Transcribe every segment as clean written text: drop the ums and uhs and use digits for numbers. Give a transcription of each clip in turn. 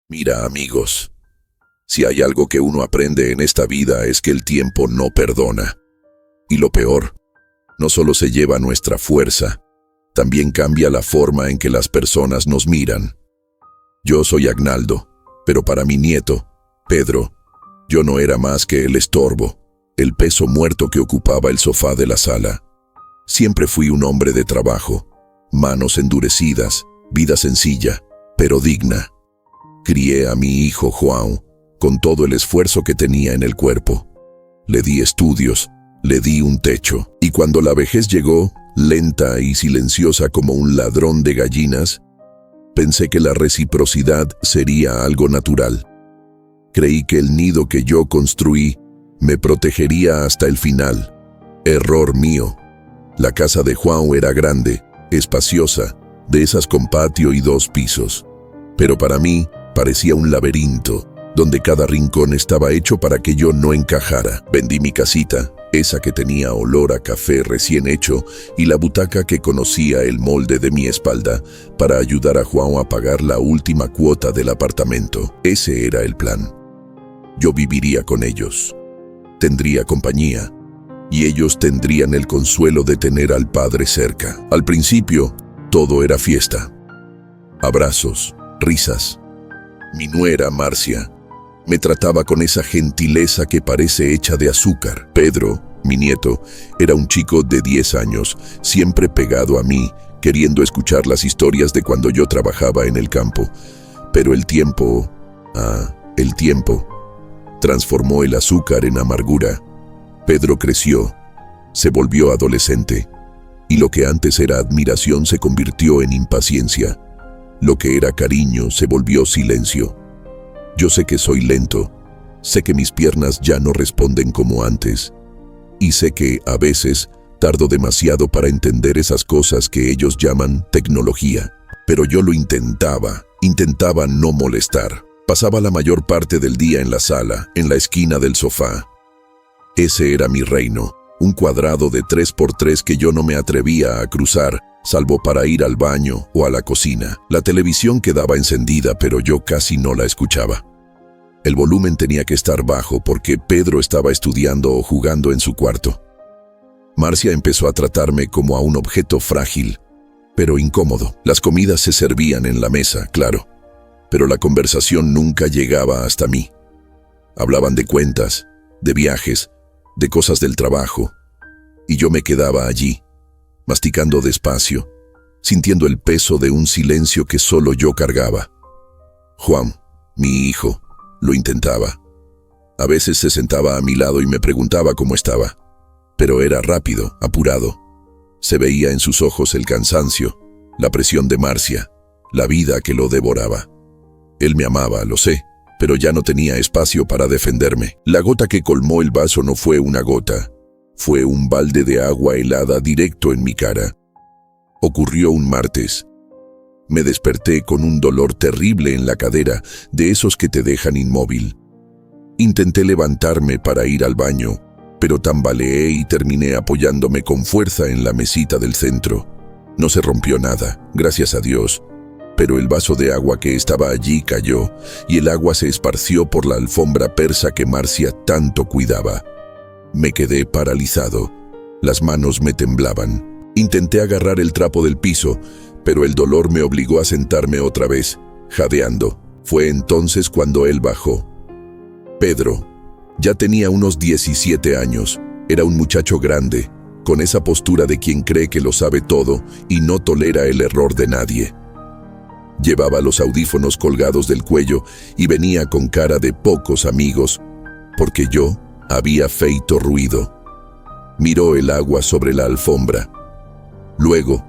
Mira, amigos, si hay algo que uno aprende en esta vida es que el tiempo no perdona. Y lo peor, no solo se lleva nuestra fuerza, también cambia la forma en que las personas nos miran. Yo soy Agnaldo, pero para mi nieto, Pedro, yo no era más que el estorbo, el peso muerto que ocupaba el sofá de la sala. Siempre fui un hombre de trabajo, manos endurecidas, vida sencilla, pero digna. Crié a mi hijo Juan con todo el esfuerzo que tenía en el cuerpo. Le di estudios, le di un techo, y cuando la vejez llegó, lenta y silenciosa como un ladrón de gallinas, pensé que la reciprocidad sería algo natural. Creí que el nido que yo construí me protegería hasta el final. Error mío. La casa de Juan era grande, espaciosa, de esas con patio y 2 pisos. Pero para mí parecía un laberinto, donde cada rincón estaba hecho para que yo no encajara. Vendí mi casita, esa que tenía olor a café recién hecho, y la butaca que conocía el molde de mi espalda, para ayudar a Juan a pagar la última cuota del apartamento. Ese era el plan. Yo viviría con ellos. Tendría compañía, y ellos tendrían el consuelo de tener al padre cerca. Al principio, todo era fiesta. Abrazos, risas. Mi nuera, Marcia, me trataba con esa gentileza que parece hecha de azúcar. Pedro, mi nieto, era un chico de 10 años, siempre pegado a mí, queriendo escuchar las historias de cuando yo trabajaba en el campo. Pero el tiempo transformó el azúcar en amargura. Pedro creció, se volvió adolescente, y lo que antes era admiración se convirtió en impaciencia. Lo que era cariño se volvió silencio. Yo sé que soy lento, sé que mis piernas ya no responden como antes, y sé que, a veces, tardo demasiado para entender esas cosas que ellos llaman tecnología. Pero yo lo intentaba no molestar. Pasaba la mayor parte del día en la sala, en la esquina del sofá. Ese era mi reino, un cuadrado de 3x3 que yo no me atrevía a cruzar, salvo para ir al baño o a la cocina. La televisión quedaba encendida, pero yo casi no la escuchaba. El volumen tenía que estar bajo porque Pedro estaba estudiando o jugando en su cuarto. Marcia empezó a tratarme como a un objeto frágil, pero incómodo. Las comidas se servían en la mesa, claro, pero la conversación nunca llegaba hasta mí. Hablaban de cuentas, de viajes, de cosas del trabajo, y yo me quedaba allí, masticando despacio, sintiendo el peso de un silencio que solo yo cargaba. Juan, mi hijo, lo intentaba. A veces se sentaba a mi lado y me preguntaba cómo estaba, pero era rápido, apurado. Se veía en sus ojos el cansancio, la presión de Marcia, la vida que lo devoraba. Él me amaba, lo sé, pero ya no tenía espacio para defenderme. La gota que colmó el vaso no fue una gota, fue un balde de agua helada directo en mi cara. Ocurrió un martes. Me desperté con un dolor terrible en la cadera, de esos que te dejan inmóvil. Intenté levantarme para ir al baño, pero tambaleé y terminé apoyándome con fuerza en la mesita del centro. No se rompió nada, gracias a Dios, pero el vaso de agua que estaba allí cayó, y el agua se esparció por la alfombra persa que Marcia tanto cuidaba. Me quedé paralizado. Las manos me temblaban. Intenté agarrar el trapo del piso, pero el dolor me obligó a sentarme otra vez, jadeando. Fue entonces cuando él bajó. Pedro ya tenía unos 17 años. Era un muchacho grande, con esa postura de quien cree que lo sabe todo y no tolera el error de nadie. Llevaba los audífonos colgados del cuello y venía con cara de pocos amigos, porque yo había feito ruido. Miró el agua sobre la alfombra. Luego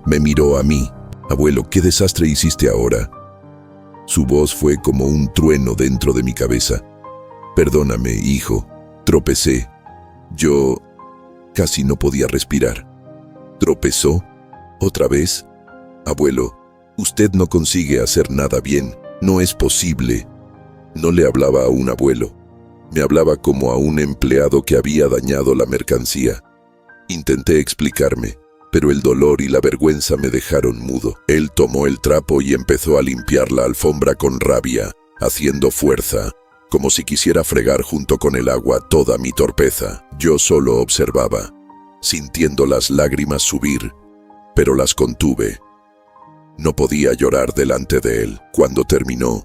me miró a mí. «Abuelo, ¿qué desastre hiciste ahora?» Su voz fue como un trueno dentro de mi cabeza. «Perdóname, hijo. Tropecé. Yo casi no podía respirar». «¿Tropezó? ¿Otra vez?» «Abuelo, usted no consigue hacer nada bien. No es posible». No le hablaba a un abuelo. Me hablaba como a un empleado que había dañado la mercancía. Intenté explicarme, pero el dolor y la vergüenza me dejaron mudo. Él tomó el trapo y empezó a limpiar la alfombra con rabia, haciendo fuerza, como si quisiera fregar junto con el agua toda mi torpeza. Yo solo observaba, sintiendo las lágrimas subir, pero las contuve. No podía llorar delante de él. Cuando terminó,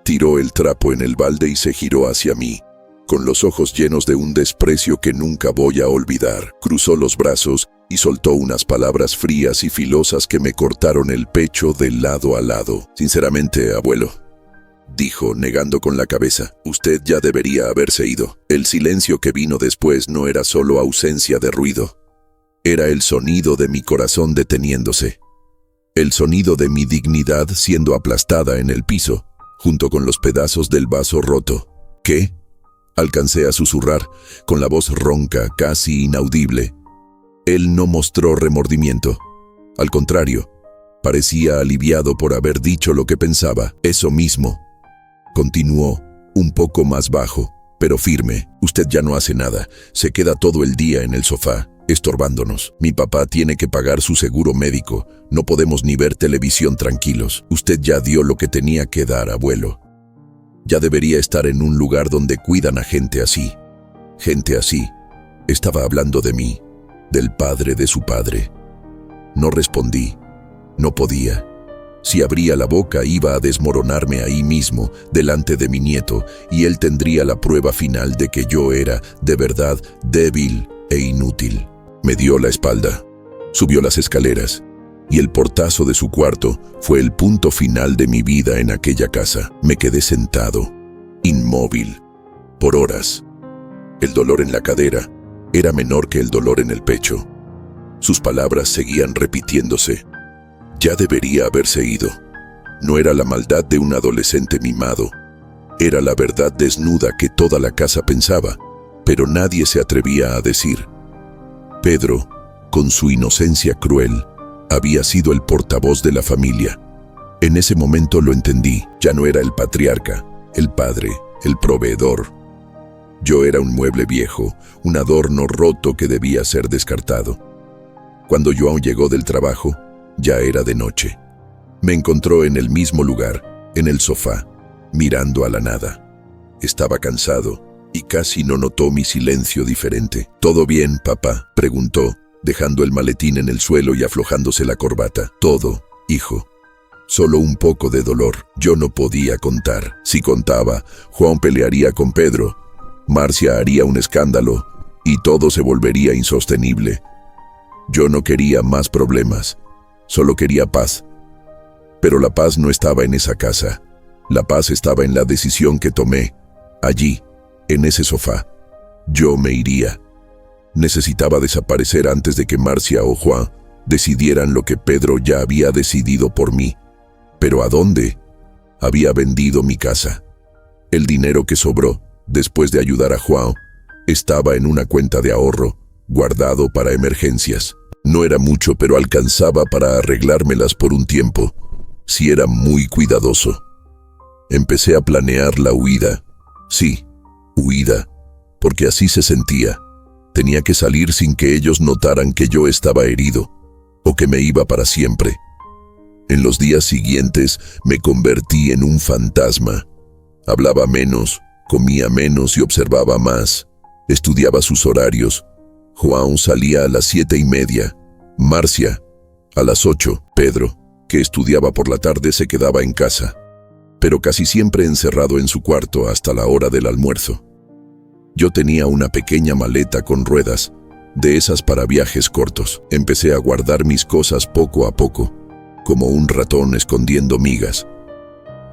tiró el trapo en el balde y se giró hacia mí, con los ojos llenos de un desprecio que nunca voy a olvidar. Cruzó los brazos y soltó unas palabras frías y filosas que me cortaron el pecho de lado a lado. Sinceramente, abuelo, dijo, negando con la cabeza, usted ya debería haberse ido. El silencio que vino después no era solo ausencia de ruido. Era el sonido de mi corazón deteniéndose. El sonido de mi dignidad siendo aplastada en el piso, junto con los pedazos del vaso roto. ¿Qué? Alcancé a susurrar, con la voz ronca, casi inaudible. Él no mostró remordimiento. Al contrario, parecía aliviado por haber dicho lo que pensaba. Eso mismo. Continuó, un poco más bajo, pero firme. Usted ya no hace nada. Se queda todo el día en el sofá, estorbándonos. Mi papá tiene que pagar su seguro médico. No podemos ni ver televisión tranquilos. Usted ya dio lo que tenía que dar, abuelo. Ya debería estar en un lugar donde cuidan a gente así. Gente así. Estaba hablando de mí, del padre de su padre. No respondí. No podía. Si abría la boca iba a desmoronarme ahí mismo, delante de mi nieto, y él tendría la prueba final de que yo era, de verdad, débil e inútil. Me dio la espalda, subió las escaleras, y el portazo de su cuarto fue el punto final de mi vida en aquella casa. Me quedé sentado, inmóvil, por horas. El dolor en la cadera era menor que el dolor en el pecho. Sus palabras seguían repitiéndose. Ya debería haberse ido. No era la maldad de un adolescente mimado. Era la verdad desnuda que toda la casa pensaba, pero nadie se atrevía a decir. Pedro, con su inocencia cruel, había sido el portavoz de la familia. En ese momento lo entendí. Ya no era el patriarca, el padre, el proveedor. Yo era un mueble viejo, un adorno roto que debía ser descartado. Cuando João llegó del trabajo, ya era de noche. Me encontró en el mismo lugar, en el sofá, mirando a la nada. Estaba cansado y casi no notó mi silencio diferente. ¿Todo bien, papá?, preguntó, dejando el maletín en el suelo y aflojándose la corbata. Todo, hijo. Solo un poco de dolor. Yo no podía contar. Si contaba, João pelearía con Pedro, Marcia haría un escándalo y todo se volvería insostenible. Yo no quería más problemas. Solo quería paz. Pero la paz no estaba en esa casa. La paz estaba en la decisión que tomé. Allí, en ese sofá. Yo me iría. Necesitaba desaparecer antes de que Marcia o João decidieran lo que Pedro ya había decidido por mí. ¿Pero a dónde? Había vendido mi casa. El dinero que sobró, después de ayudar a João, estaba en una cuenta de ahorro, guardado para emergencias. No era mucho, pero alcanzaba para arreglármelas por un tiempo, si era muy cuidadoso. Empecé a planear la huida. Sí, huida, porque así se sentía. Tenía que salir sin que ellos notaran que yo estaba herido, o que me iba para siempre. En los días siguientes me convertí en un fantasma. Hablaba menos, comía menos y observaba más. Estudiaba sus horarios. João salía a las 7:30, Marcia a las 8, Pedro, que estudiaba por la tarde, se quedaba en casa, pero casi siempre encerrado en su cuarto hasta la hora del almuerzo. Yo tenía una pequeña maleta con ruedas, de esas para viajes cortos. Empecé a guardar mis cosas poco a poco, como un ratón escondiendo migas.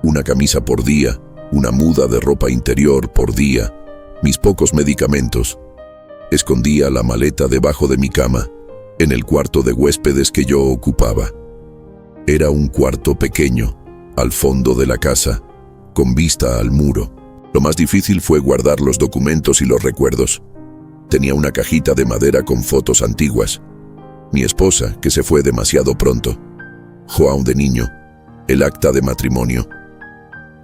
Una camisa por día, una muda de ropa interior por día, mis pocos medicamentos. Escondía la maleta debajo de mi cama, en el cuarto de huéspedes que yo ocupaba. Era un cuarto pequeño, al fondo de la casa, con vista al muro. Lo más difícil fue guardar los documentos y los recuerdos. Tenía una cajita de madera con fotos antiguas. Mi esposa, que se fue demasiado pronto. João de niño. El acta de matrimonio.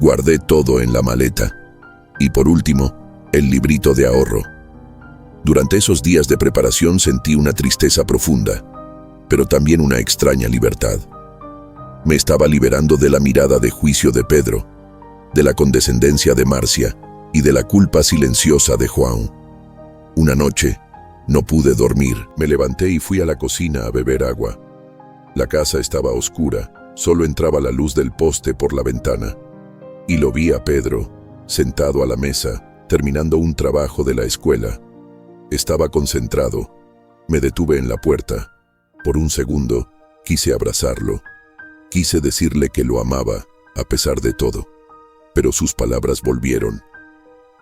Guardé todo en la maleta. Y por último, el librito de ahorro. Durante esos días de preparación sentí una tristeza profunda, pero también una extraña libertad. Me estaba liberando de la mirada de juicio de Pedro. de la condescendencia de Marcia y de la culpa silenciosa de Juan. Una noche, no pude dormir. Me levanté y fui a la cocina a beber agua. La casa estaba oscura, solo entraba la luz del poste por la ventana. Y lo vi a Pedro, sentado a la mesa, terminando un trabajo de la escuela. Estaba concentrado. Me detuve en la puerta. Por un segundo, quise abrazarlo. Quise decirle que lo amaba, a pesar de todo. Pero sus palabras volvieron.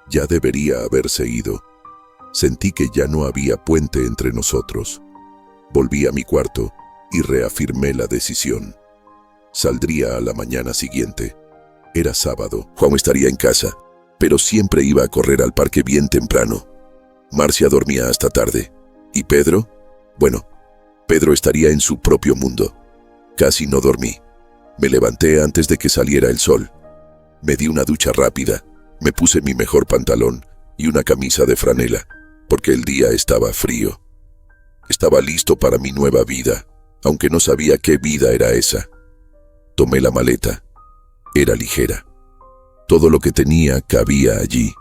Ya debería haberse ido. Sentí que ya no había puente entre nosotros. Volví a mi cuarto y reafirmé la decisión. Saldría a la mañana siguiente. Era sábado. Juan estaría en casa, pero siempre iba a correr al parque bien temprano. Marcia dormía hasta tarde. ¿Y Pedro? Bueno, Pedro estaría en su propio mundo. Casi no dormí. Me levanté antes de que saliera el sol. Me di una ducha rápida. Me puse mi mejor pantalón y una camisa de franela, porque el día estaba frío. Estaba listo para mi nueva vida, aunque no sabía qué vida era esa. Tomé la maleta. Era ligera. Todo lo que tenía cabía allí.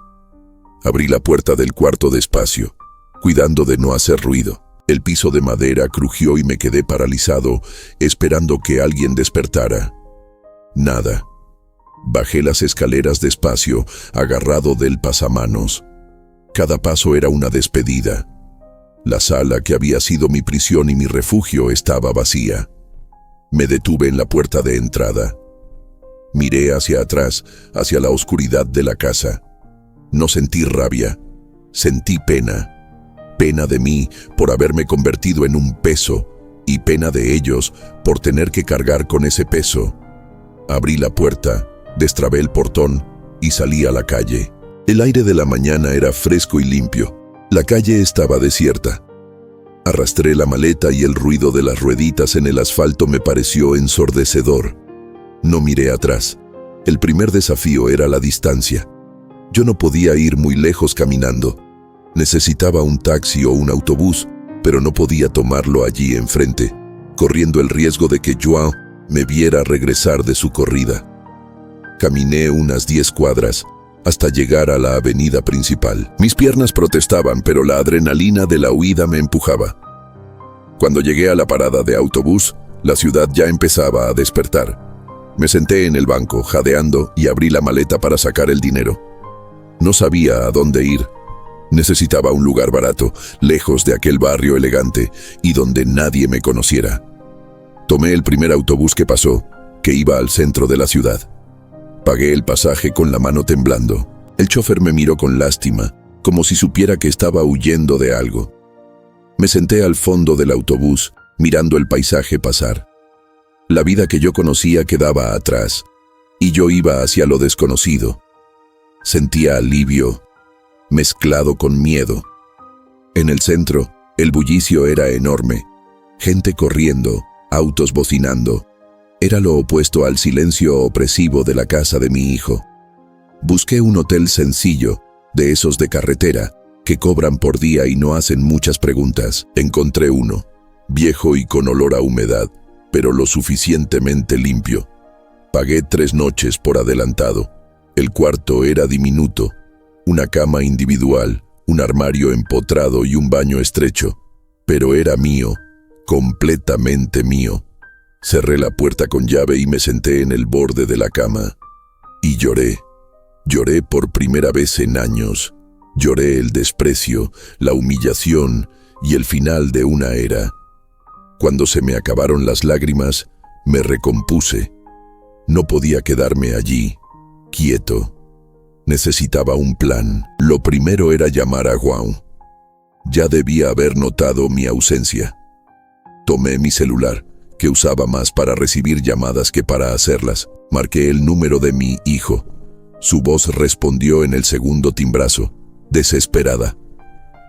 Abrí la puerta del cuarto despacio, cuidando de no hacer ruido. El piso de madera crujió y me quedé paralizado, esperando que alguien despertara. Nada. Bajé las escaleras despacio, agarrado del pasamanos. Cada paso era una despedida. La sala que había sido mi prisión y mi refugio estaba vacía. Me detuve en la puerta de entrada. Miré hacia atrás, hacia la oscuridad de la casa. No sentí rabia, sentí pena. Pena de mí por haberme convertido en un peso y pena de ellos por tener que cargar con ese peso. Abrí la puerta, destrabé el portón y salí a la calle. El aire de la mañana era fresco y limpio. La calle estaba desierta. Arrastré la maleta y el ruido de las rueditas en el asfalto me pareció ensordecedor. No miré atrás. El primer desafío era la distancia. Yo no podía ir muy lejos caminando. Necesitaba un taxi o un autobús, pero no podía tomarlo allí enfrente, corriendo el riesgo de que Joao me viera regresar de su corrida. Caminé unas 10 cuadras hasta llegar a la avenida principal. Mis piernas protestaban, pero la adrenalina de la huida me empujaba. Cuando llegué a la parada de autobús, la ciudad ya empezaba a despertar. Me senté en el banco, jadeando, y abrí la maleta para sacar el dinero. No sabía a dónde ir. Necesitaba un lugar barato, lejos de aquel barrio elegante y donde nadie me conociera. Tomé el primer autobús que pasó, que iba al centro de la ciudad. Pagué el pasaje con la mano temblando. El chofer me miró con lástima, como si supiera que estaba huyendo de algo. Me senté al fondo del autobús, mirando el paisaje pasar. La vida que yo conocía quedaba atrás, y yo iba hacia lo desconocido. Sentía alivio, mezclado con miedo. En el centro, el bullicio era enorme. Gente corriendo, autos bocinando. Era lo opuesto al silencio opresivo de la casa de mi hijo. Busqué un hotel sencillo, de esos de carretera, que cobran por día y no hacen muchas preguntas. Encontré uno, viejo y con olor a humedad, pero lo suficientemente limpio. Pagué 3 noches por adelantado. El cuarto era diminuto. Una cama individual, un armario empotrado y un baño estrecho. Pero era mío, completamente mío. Cerré la puerta con llave y me senté en el borde de la cama. Y lloré. Lloré por primera vez en años. Lloré el desprecio, la humillación y el final de una era. Cuando se me acabaron las lágrimas, me recompuse. No podía quedarme allí, quieto. Necesitaba un plan. Lo primero era llamar a Juan. Ya debía haber notado mi ausencia. Tomé mi celular, que usaba más para recibir llamadas que para hacerlas. Marqué el número de mi hijo. Su voz respondió en el segundo timbrazo, desesperada.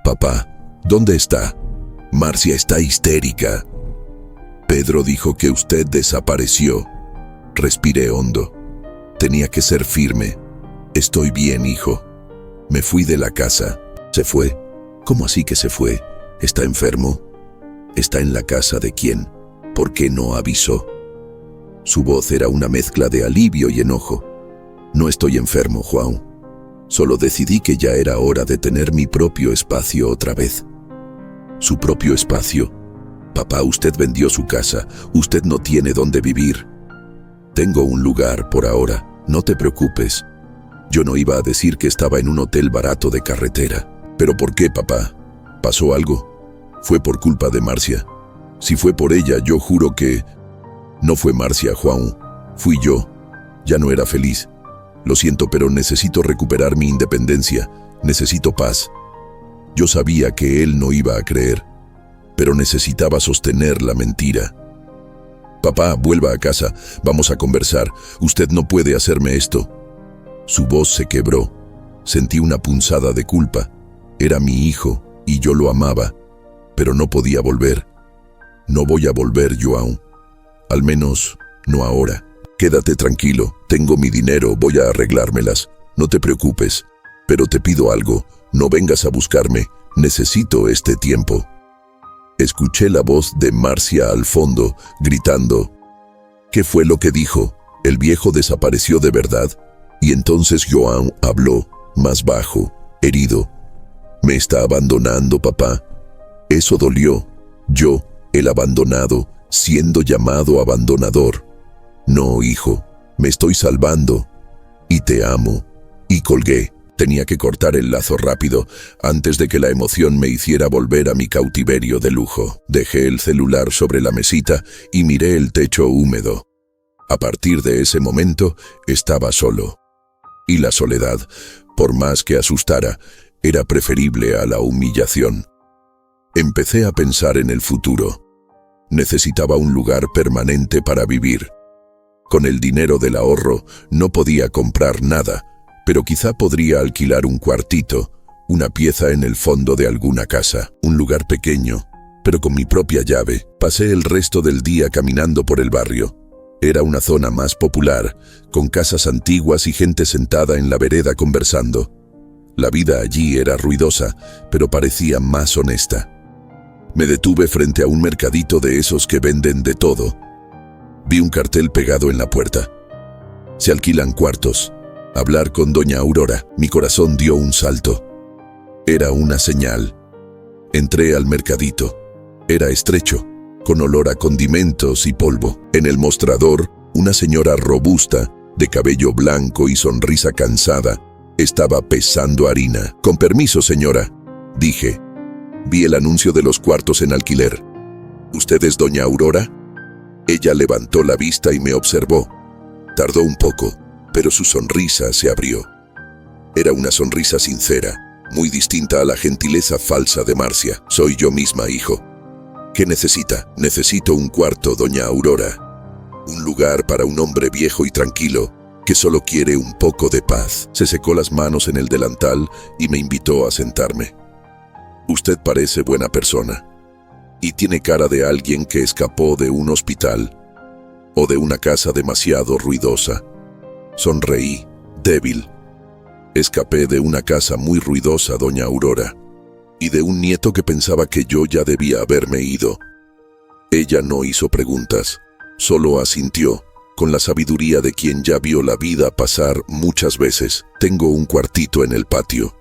«Papá, ¿dónde está? Marcia está histérica. Pedro dijo que usted desapareció». Respiré hondo. Tenía que ser firme. «Estoy bien, hijo». Me fui de la casa. ¿Se fue? ¿Cómo así que se fue? ¿Está enfermo? ¿Está en la casa de quién? ¿Por qué no avisó? Su voz era una mezcla de alivio y enojo. No estoy enfermo, Juan. Solo decidí que ya era hora de tener mi propio espacio otra vez. ¿Su propio espacio? Papá, usted vendió su casa. Usted no tiene dónde vivir. Tengo un lugar por ahora. No te preocupes. Yo no iba a decir que estaba en un hotel barato de carretera. ¿Pero por qué, papá? ¿Pasó algo? Fue por culpa de Marcia. Si fue por ella, yo juro que... No fue Marcia, Juan. Fui yo. Ya no era feliz. Lo siento, pero necesito recuperar mi independencia. Necesito paz. Yo sabía que él no iba a creer, pero necesitaba sostener la mentira. Papá, vuelva a casa. Vamos a conversar. Usted no puede hacerme esto. Su voz se quebró. Sentí una punzada de culpa. Era mi hijo y yo lo amaba, pero no podía volver. No voy a volver, João. Al menos, no ahora. Quédate tranquilo, tengo mi dinero, voy a arreglármelas. No te preocupes, pero te pido algo, no vengas a buscarme, necesito este tiempo. Escuché la voz de Marcia al fondo, gritando. ¿Qué fue lo que dijo? ¿El viejo desapareció de verdad? Y entonces João habló, más bajo, herido. Me está abandonando, papá. Eso dolió. Yo, el abandonado, siendo llamado abandonador. No, hijo, me estoy salvando. Y te amo. Y colgué. Tenía que cortar el lazo rápido, antes de que la emoción me hiciera volver a mi cautiverio de lujo. Dejé el celular sobre la mesita y miré el techo húmedo. A partir de ese momento, estaba solo. Y la soledad, por más que asustara, era preferible a la humillación. Empecé a pensar en el futuro. Necesitaba un lugar permanente para vivir. Con el dinero del ahorro no podía comprar nada, pero quizá podría alquilar un cuartito, una pieza en el fondo de alguna casa, un lugar pequeño, pero con mi propia llave. Pasé el resto del día caminando por el barrio. Era una zona más popular, con casas antiguas y gente sentada en la vereda conversando. La vida allí era ruidosa, pero parecía más honesta. Me detuve frente a un mercadito de esos que venden de todo. Vi un cartel pegado en la puerta. Se alquilan cuartos. Hablar con doña Aurora. Mi corazón dio un salto. Era una señal. Entré al mercadito. Era estrecho, con olor a condimentos y polvo. En el mostrador, una señora robusta, de cabello blanco y sonrisa cansada, estaba pesando harina. Con permiso, señora, dije. Vi el anuncio de los cuartos en alquiler. ¿Usted es doña Aurora? Ella levantó la vista y me observó. Tardó un poco, pero su sonrisa se abrió. Era una sonrisa sincera, muy distinta a la gentileza falsa de Marcia. Soy yo misma, hijo. ¿Qué necesita? Necesito un cuarto, doña Aurora. Un lugar para un hombre viejo y tranquilo, que solo quiere un poco de paz. Se secó las manos en el delantal y me invitó a sentarme. Usted parece buena persona, y tiene cara de alguien que escapó de un hospital o de una casa demasiado ruidosa. Sonreí, débil. Escapé de una casa muy ruidosa, doña Aurora, y de un nieto que pensaba que yo ya debía haberme ido. Ella no hizo preguntas, solo asintió, con la sabiduría de quien ya vio la vida pasar muchas veces. Tengo un cuartito en el patio.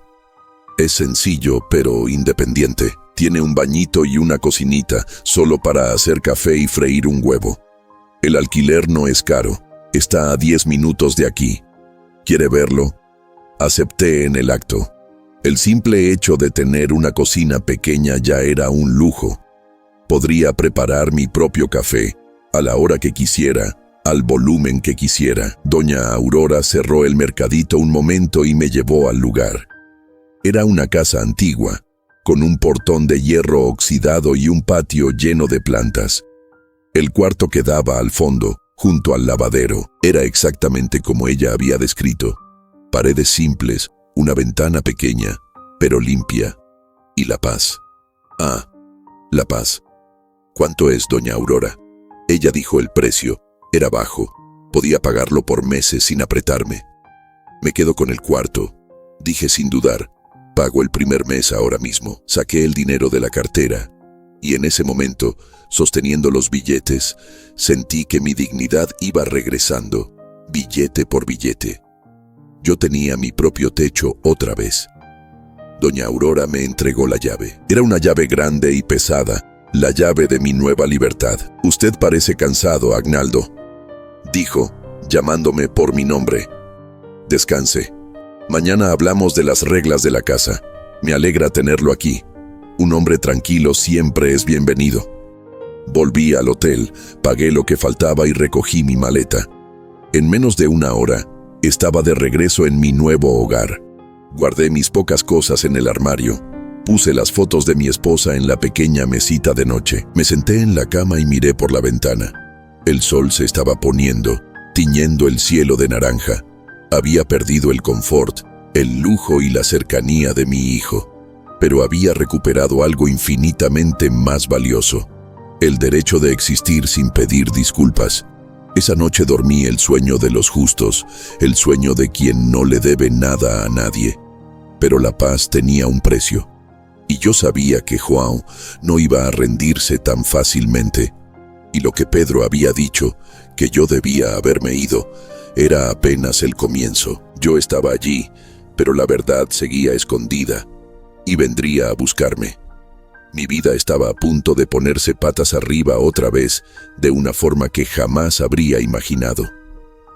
Es sencillo, pero independiente. Tiene un bañito y una cocinita, solo para hacer café y freír un huevo. El alquiler no es caro. Está a 10 minutos de aquí. ¿Quiere verlo? Acepté en el acto. El simple hecho de tener una cocina pequeña ya era un lujo. Podría preparar mi propio café, a la hora que quisiera, al volumen que quisiera. Doña Aurora cerró el mercadito un momento y me llevó al lugar. Era una casa antigua, con un portón de hierro oxidado y un patio lleno de plantas. El cuarto quedaba al fondo, junto al lavadero. Era exactamente como ella había descrito. Paredes simples, una ventana pequeña, pero limpia. Y la paz. Ah, la paz. ¿Cuánto es, doña Aurora? Ella dijo el precio. Era bajo. Podía pagarlo por meses sin apretarme. Me quedo con el cuarto, dije sin dudar. Pago el primer mes ahora mismo. Saqué el dinero de la cartera y en ese momento, sosteniendo los billetes, sentí que mi dignidad iba regresando, billete por billete. Yo tenía mi propio techo otra vez. Doña Aurora me entregó la llave. Era una llave grande y pesada, la llave de mi nueva libertad. «Usted parece cansado, Agnaldo», dijo, llamándome por mi nombre. «Descanse. Mañana hablamos de las reglas de la casa. Me alegra tenerlo aquí. Un hombre tranquilo siempre es bienvenido». Volví al hotel, pagué lo que faltaba y recogí mi maleta. En menos de una hora, estaba de regreso en mi nuevo hogar. Guardé mis pocas cosas en el armario. Puse las fotos de mi esposa en la pequeña mesita de noche. Me senté en la cama y miré por la ventana. El sol se estaba poniendo, tiñendo el cielo de naranja. Había perdido el confort, el lujo y la cercanía de mi hijo, pero había recuperado algo infinitamente más valioso: el derecho de existir sin pedir disculpas. Esa noche dormí el sueño de los justos, el sueño de quien no le debe nada a nadie. Pero la paz tenía un precio, y yo sabía que João no iba a rendirse tan fácilmente. Y lo que Pedro había dicho, que yo debía haberme ido, era apenas el comienzo. Yo estaba allí, pero la verdad seguía escondida, y vendría a buscarme. Mi vida estaba a punto de ponerse patas arriba otra vez, de una forma que jamás habría imaginado.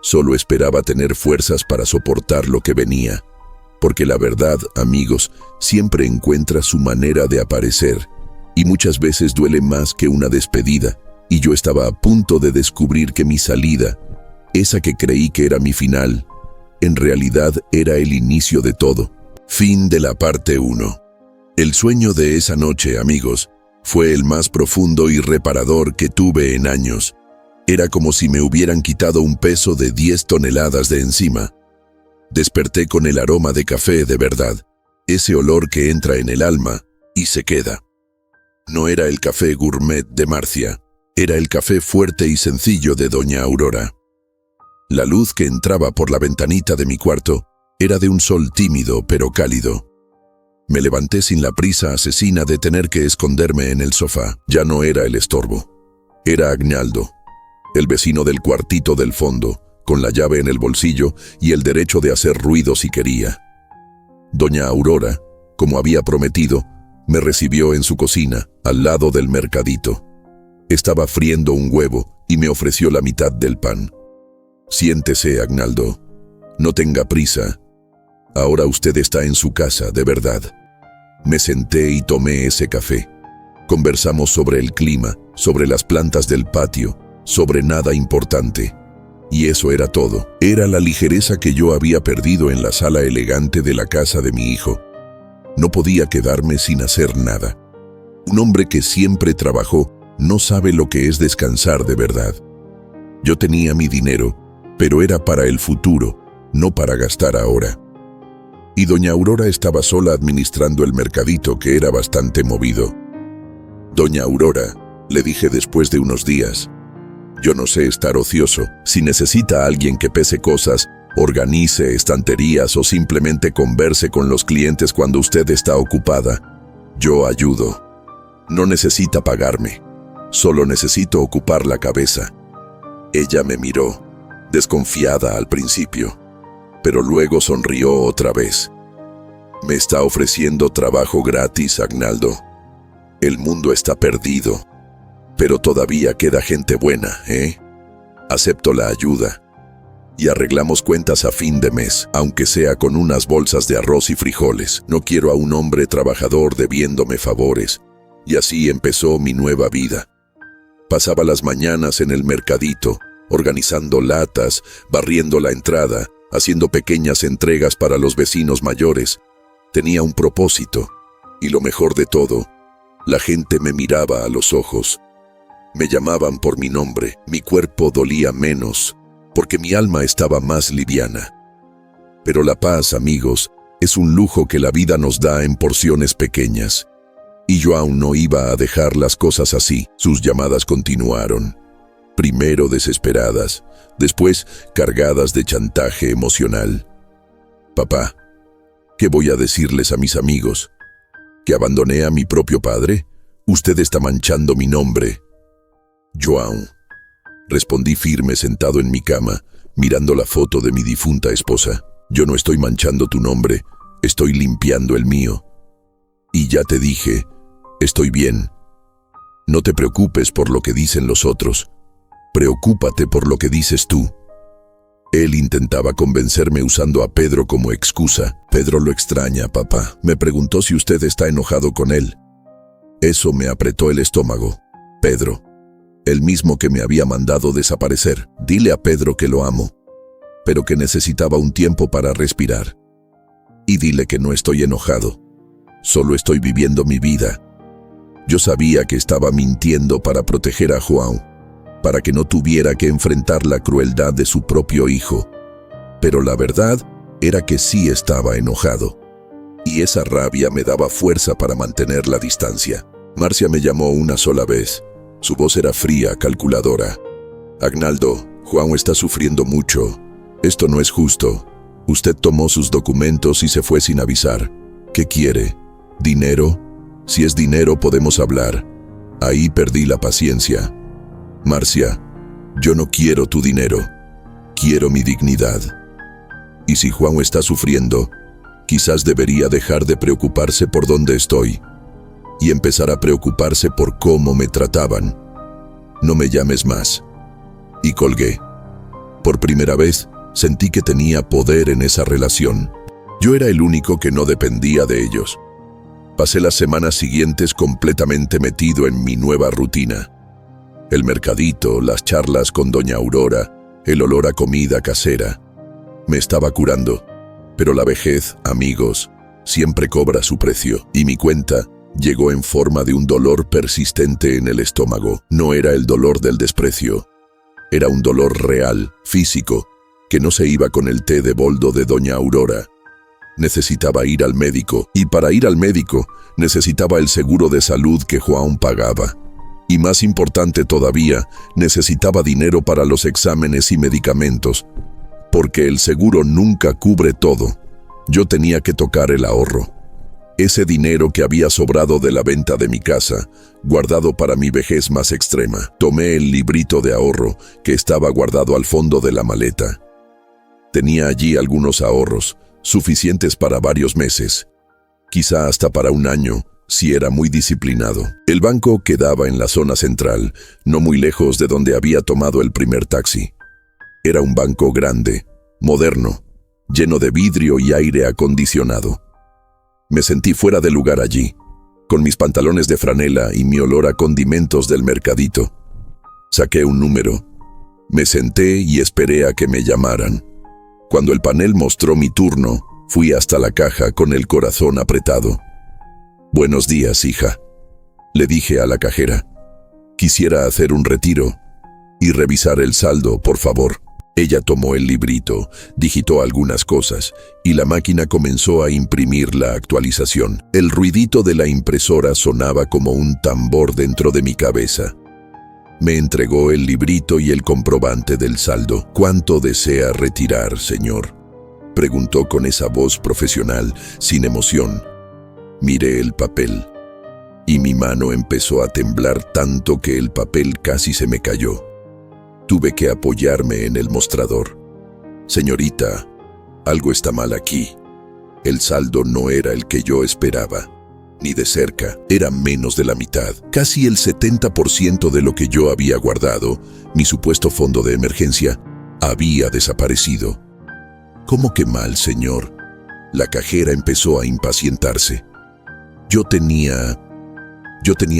Solo esperaba tener fuerzas para soportar lo que venía, porque la verdad, amigos, siempre encuentra su manera de aparecer, y muchas veces duele más que una despedida, y yo estaba a punto de descubrir que mi salida, esa que creí que era mi final, en realidad era el inicio de todo. Fin de la parte 1. El sueño de esa noche, amigos, fue el más profundo y reparador que tuve en años. Era como si me hubieran quitado un peso de 10 toneladas de encima. Desperté con el aroma de café de verdad, ese olor que entra en el alma y se queda. No era el café gourmet de Marcia, era el café fuerte y sencillo de Doña Aurora. La luz que entraba por la ventanita de mi cuarto era de un sol tímido pero cálido. Me levanté sin la prisa asesina de tener que esconderme en el sofá. Ya no era el estorbo. Era Agnaldo, el vecino del cuartito del fondo, con la llave en el bolsillo y el derecho de hacer ruido si quería. Doña Aurora, como había prometido, me recibió en su cocina, al lado del mercadito. Estaba friendo un huevo y me ofreció la mitad del pan. «Siéntese, Agnaldo. No tenga prisa. Ahora usted está en su casa, de verdad». Me senté y tomé ese café. Conversamos sobre el clima, sobre las plantas del patio, sobre nada importante. Y eso era todo. Era la ligereza que yo había perdido en la sala elegante de la casa de mi hijo. No podía quedarme sin hacer nada. Un hombre que siempre trabajó no sabe lo que es descansar de verdad. Yo tenía mi dinero, pero era para el futuro, no para gastar ahora. Y Doña Aurora estaba sola administrando el mercadito, que era bastante movido. «Doña Aurora», le dije después de unos días, «yo no sé estar ocioso. Si necesita a alguien que pese cosas, organice estanterías o simplemente converse con los clientes cuando usted está ocupada, yo ayudo. No necesita pagarme, solo necesito ocupar la cabeza». Ella me miró, desconfiada al principio, pero luego sonrió otra vez. «Me está ofreciendo trabajo gratis, Agnaldo. El mundo está perdido, pero todavía queda gente buena, ¿eh? Acepto la ayuda. Y arreglamos cuentas a fin de mes, aunque sea con unas bolsas de arroz y frijoles. No quiero a un hombre trabajador debiéndome favores». Y así empezó mi nueva vida. Pasaba las mañanas en el mercadito, organizando latas, barriendo la entrada, haciendo pequeñas entregas para los vecinos mayores. Tenía un propósito, y lo mejor de todo, la gente me miraba a los ojos. Me llamaban por mi nombre, mi cuerpo dolía menos, porque mi alma estaba más liviana. Pero la paz, amigos, es un lujo que la vida nos da en porciones pequeñas. Y yo aún no iba a dejar las cosas así. Sus llamadas continuaron. Primero desesperadas, después cargadas de chantaje emocional. «Papá, ¿qué voy a decirles a mis amigos? ¿Que abandoné a mi propio padre? Usted está manchando mi nombre». «João», respondí firme sentado en mi cama, mirando la foto de mi difunta esposa. Yo no estoy manchando tu nombre, estoy limpiando el mío. Y ya te dije, estoy bien. No te preocupes por lo que dicen los otros. Preocúpate por lo que dices tú. Él intentaba convencerme usando a Pedro como excusa. Pedro lo extraña, papá. Me preguntó si usted está enojado con él. Eso me apretó el estómago. Pedro, el mismo que me había mandado desaparecer. Dile a Pedro que lo amo, pero que necesitaba un tiempo para respirar. Y dile que no estoy enojado. Solo estoy viviendo mi vida. Yo sabía que estaba mintiendo para proteger a João, para que no tuviera que enfrentar la crueldad de su propio hijo. Pero la verdad era que sí estaba enojado. Y esa rabia me daba fuerza para mantener la distancia. Marcia me llamó una sola vez. Su voz era fría, calculadora. Agnaldo, João está sufriendo mucho. Esto no es justo. Usted tomó sus documentos y se fue sin avisar. ¿Qué quiere? ¿Dinero? Si es dinero podemos hablar. Ahí perdí la paciencia. Marcia, yo no quiero tu dinero. Quiero mi dignidad. Y si João está sufriendo, quizás debería dejar de preocuparse por dónde estoy y empezar a preocuparse por cómo me trataban. No me llames más. Y colgué. Por primera vez, sentí que tenía poder en esa relación. Yo era el único que no dependía de ellos. Pasé las semanas siguientes completamente metido en mi nueva rutina. El mercadito, las charlas con doña Aurora, el olor a comida casera. Me estaba curando, pero la vejez, amigos, siempre cobra su precio, y mi cuenta llegó en forma de un dolor persistente en el estómago. No era el dolor del desprecio, era un dolor real, físico, que no se iba con el té de boldo de doña Aurora. Necesitaba ir al médico, y para ir al médico necesitaba el seguro de salud que João pagaba. Y más importante todavía, necesitaba dinero para los exámenes y medicamentos, porque el seguro nunca cubre todo. Yo tenía que tocar el ahorro. Ese dinero que había sobrado de la venta de mi casa, guardado para mi vejez más extrema. Tomé el librito de ahorro que estaba guardado al fondo de la maleta. Tenía allí algunos ahorros, suficientes para varios meses, quizá hasta para un año, si era muy disciplinado. El banco quedaba en la zona central, no muy lejos de donde había tomado el primer taxi. Era un banco grande, moderno, lleno de vidrio y aire acondicionado. Me sentí fuera de lugar allí, con mis pantalones de franela y mi olor a condimentos del mercadito. Saqué un número. Me senté y esperé a que me llamaran. Cuando el panel mostró mi turno, fui hasta la caja con el corazón apretado. «Buenos días, hija», le dije a la cajera. «Quisiera hacer un retiro y revisar el saldo, por favor». Ella tomó el librito, digitó algunas cosas y la máquina comenzó a imprimir la actualización. El ruidito de la impresora sonaba como un tambor dentro de mi cabeza. Me entregó el librito y el comprobante del saldo. «¿Cuánto desea retirar, señor?», preguntó con esa voz profesional, sin emoción. Miré el papel y mi mano empezó a temblar tanto que el papel casi se me cayó. Tuve que apoyarme en el mostrador. «Señorita, algo está mal aquí. El saldo no era el que yo esperaba. Ni de cerca, era menos de la mitad. Casi el 70% de lo que yo había guardado, mi supuesto fondo de emergencia, había desaparecido». «¿Cómo que mal, señor?». La cajera empezó a impacientarse. Yo tenía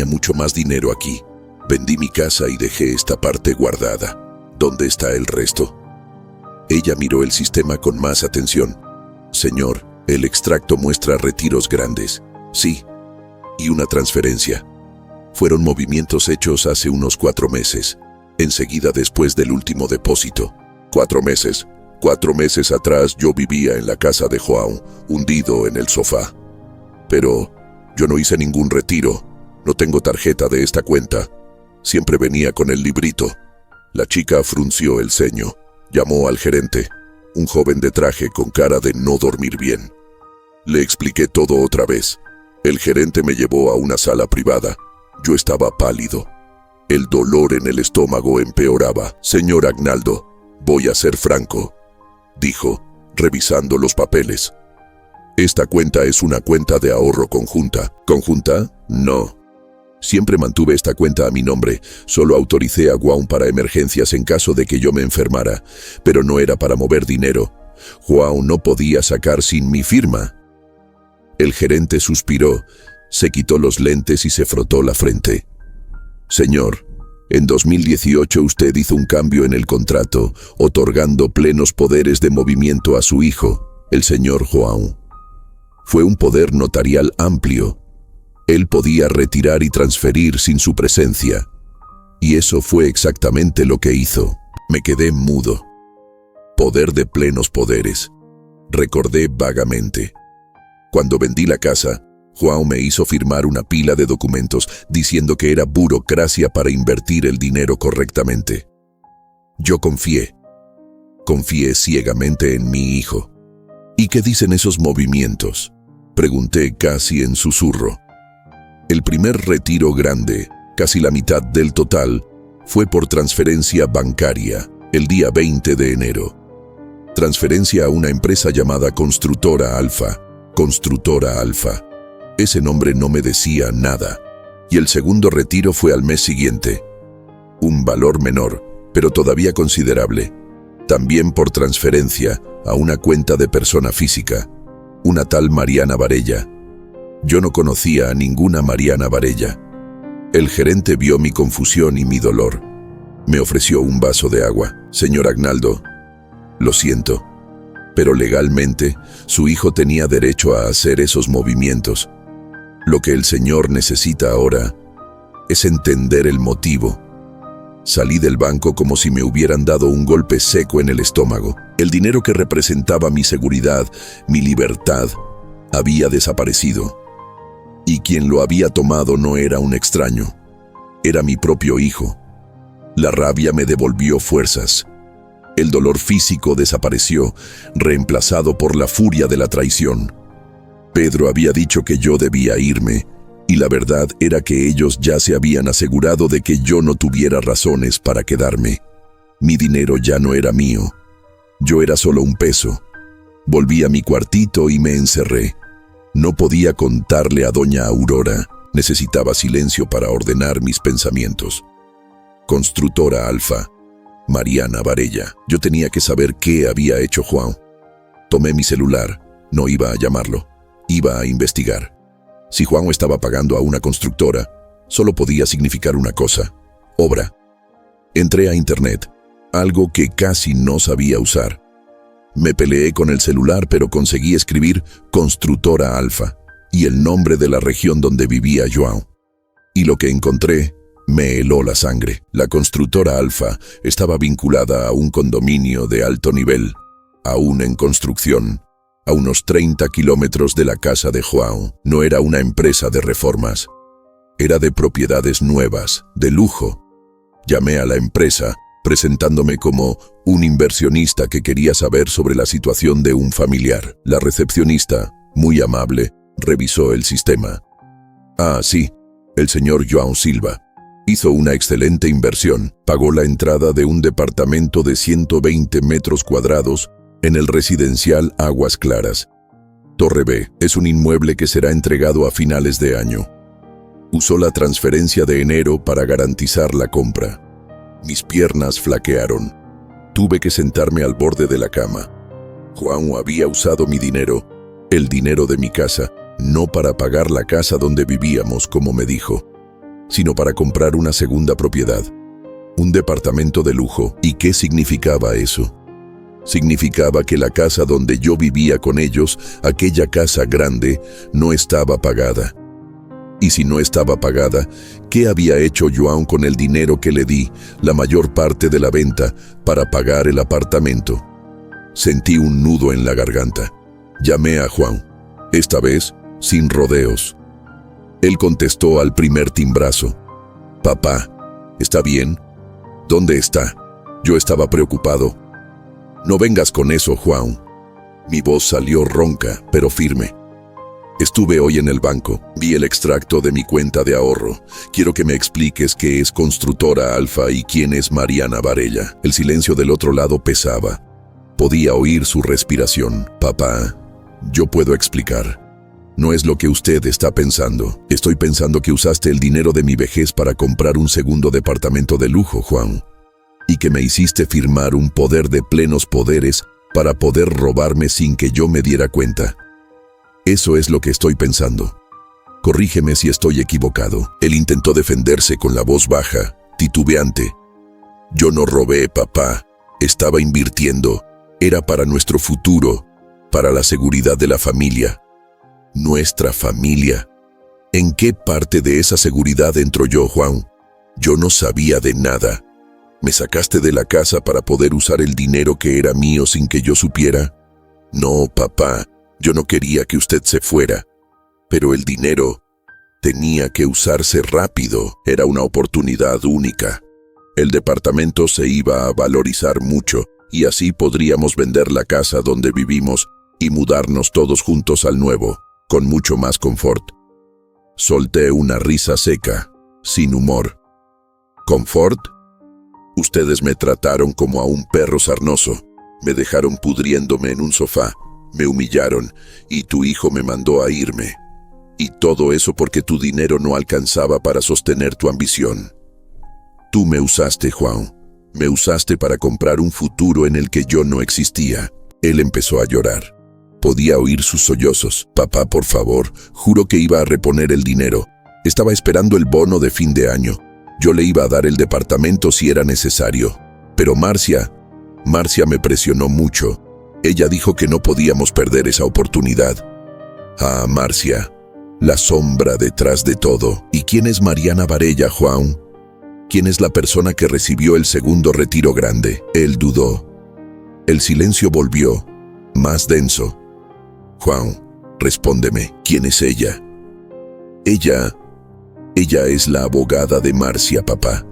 mucho más dinero aquí. Vendí mi casa y dejé esta parte guardada. ¿Dónde está el resto?». Ella miró el sistema con más atención. «Señor, el extracto muestra retiros grandes». «Sí, y una transferencia. Fueron movimientos hechos hace unos 4 meses, enseguida después del último depósito». «¿4 meses? 4 meses atrás yo vivía en la casa de João, hundido en el sofá. Pero yo no hice ningún retiro. No tengo tarjeta de esta cuenta. Siempre venía con el librito». La chica frunció el ceño. Llamó al gerente, un joven de traje con cara de no dormir bien. Le expliqué todo otra vez. El gerente me llevó a una sala privada. Yo estaba pálido. El dolor en el estómago empeoraba. «Señor Agnaldo, voy a ser franco», dijo, revisando los papeles. Esta cuenta es una cuenta de ahorro conjunta. ¿Conjunta? No. Siempre mantuve esta cuenta a mi nombre, solo autoricé a Huang para emergencias en caso de que yo me enfermara, pero no era para mover dinero. Huang no podía sacar sin mi firma. El gerente suspiró, se quitó los lentes y se frotó la frente. Señor, en 2018 usted hizo un cambio en el contrato, otorgando plenos poderes de movimiento a su hijo, el señor Huang. Fue un poder notarial amplio. Él podía retirar y transferir sin su presencia. Y eso fue exactamente lo que hizo. Me quedé mudo. Poder de plenos poderes. Recordé vagamente. Cuando vendí la casa, Huang me hizo firmar una pila de documentos diciendo que era burocracia para invertir el dinero correctamente. Yo confié ciegamente en mi hijo. ¿Y qué dicen esos movimientos?, pregunté casi en susurro. El primer retiro grande, casi la mitad del total, fue por transferencia bancaria, el día 20 de enero. Transferencia a una empresa llamada Constructora Alfa. Constructora Alfa. Ese nombre no me decía nada. Y el segundo retiro fue al mes siguiente. Un valor menor, pero todavía considerable. También por transferencia a una cuenta de persona física, una tal Mariana Varella. Yo no conocía a ninguna Mariana Varella. El gerente vio mi confusión y mi dolor. Me ofreció un vaso de agua. Señor Agnaldo, lo siento, pero legalmente su hijo tenía derecho a hacer esos movimientos. Lo que el señor necesita ahora es entender el motivo. Salí del banco como si me hubieran dado un golpe seco en el estómago. El dinero que representaba mi seguridad, mi libertad, había desaparecido. Y quien lo había tomado no era un extraño, era mi propio hijo. La rabia me devolvió fuerzas. El dolor físico desapareció, reemplazado por la furia de la traición. Pedro había dicho que yo debía irme, y la verdad era que ellos ya se habían asegurado de que yo no tuviera razones para quedarme. Mi dinero ya no era mío. Yo era solo un peso. Volví a mi cuartito y me encerré. No podía contarle a doña Aurora. Necesitaba silencio para ordenar mis pensamientos. Constructora Alfa. Mariana Varella. Yo tenía que saber qué había hecho Huang. Tomé mi celular. No iba a llamarlo. Iba a investigar. Si Huang estaba pagando a una constructora, solo podía significar una cosa: obra. Entré a internet, algo que casi no sabía usar. Me peleé con el celular, pero conseguí escribir Constructora Alfa y el nombre de la región donde vivía João. Y lo que encontré me heló la sangre. La Constructora Alfa estaba vinculada a un condominio de alto nivel, aún en construcción, a unos 30 kilómetros de la casa de João. No era una empresa de reformas. Era de propiedades nuevas, de lujo. Llamé a la empresa, presentándome como un inversionista que quería saber sobre la situación de un familiar. La recepcionista, muy amable, revisó el sistema. Ah, sí, el señor João Silva. Hizo una excelente inversión. Pagó la entrada de un departamento de 120 metros cuadrados en el residencial Aguas Claras. Torre B. Es un inmueble que será entregado a finales de año. Usó la transferencia de enero para garantizar la compra. Mis piernas flaquearon. Tuve que sentarme al borde de la cama. João había usado mi dinero, el dinero de mi casa, no para pagar la casa donde vivíamos, como me dijo, sino para comprar una segunda propiedad, un departamento de lujo. ¿Y qué significaba eso? Significaba que la casa donde yo vivía con ellos, aquella casa grande, no estaba pagada. Y si no estaba pagada, ¿qué había hecho João con el dinero que le di, la mayor parte de la venta, para pagar el apartamento? Sentí un nudo en la garganta. Llamé a João, esta vez sin rodeos. Él contestó al primer timbrazo. Papá, ¿está bien? ¿Dónde está? Yo estaba preocupado. No vengas con eso, João. Mi voz salió ronca, pero firme. Estuve hoy en el banco, vi el extracto de mi cuenta de ahorro. Quiero que me expliques qué es Constructora Alfa y quién es Mariana Varella. El silencio del otro lado pesaba. Podía oír su respiración. Papá, yo puedo explicar. No es lo que usted está pensando. Estoy pensando que usaste el dinero de mi vejez para comprar un segundo departamento de lujo, Juan. Y que me hiciste firmar un poder de plenos poderes para poder robarme sin que yo me diera cuenta. Eso es lo que estoy pensando. Corrígeme si estoy equivocado. Él intentó defenderse con la voz baja, titubeante. Yo no robé, papá. Estaba invirtiendo. Era para nuestro futuro, para la seguridad de la familia. Nuestra familia. ¿En qué parte de esa seguridad entro yo, Juan? Yo no sabía de nada. ¿Me sacaste de la casa para poder usar el dinero que era mío sin que yo supiera? No, papá, yo no quería que usted se fuera. Pero el dinero tenía que usarse rápido. Era una oportunidad única. El departamento se iba a valorizar mucho y así podríamos vender la casa donde vivimos y mudarnos todos juntos al nuevo, con mucho más confort. Solté una risa seca, sin humor. ¿Confort? Ustedes me trataron como a un perro sarnoso. Me dejaron pudriéndome en un sofá, me humillaron y tu hijo me mandó a irme. Y todo eso porque tu dinero no alcanzaba para sostener tu ambición. Tú me usaste, Juan. Me usaste para comprar un futuro en el que yo no existía. Él empezó a llorar. Podía oír sus sollozos. Papá, por favor, juro que iba a reponer el dinero. Estaba esperando el bono de fin de año. Yo le iba a dar el departamento si era necesario. Pero Marcia me presionó mucho. Ella dijo que no podíamos perder esa oportunidad. Ah, Marcia, la sombra detrás de todo. ¿Y quién es Mariana Varella, Juan? ¿Quién es la persona que recibió el segundo retiro grande? Él dudó. El silencio volvió, más denso. Juan, respóndeme, ¿quién es ella? Ella es la abogada de Marcia, papá.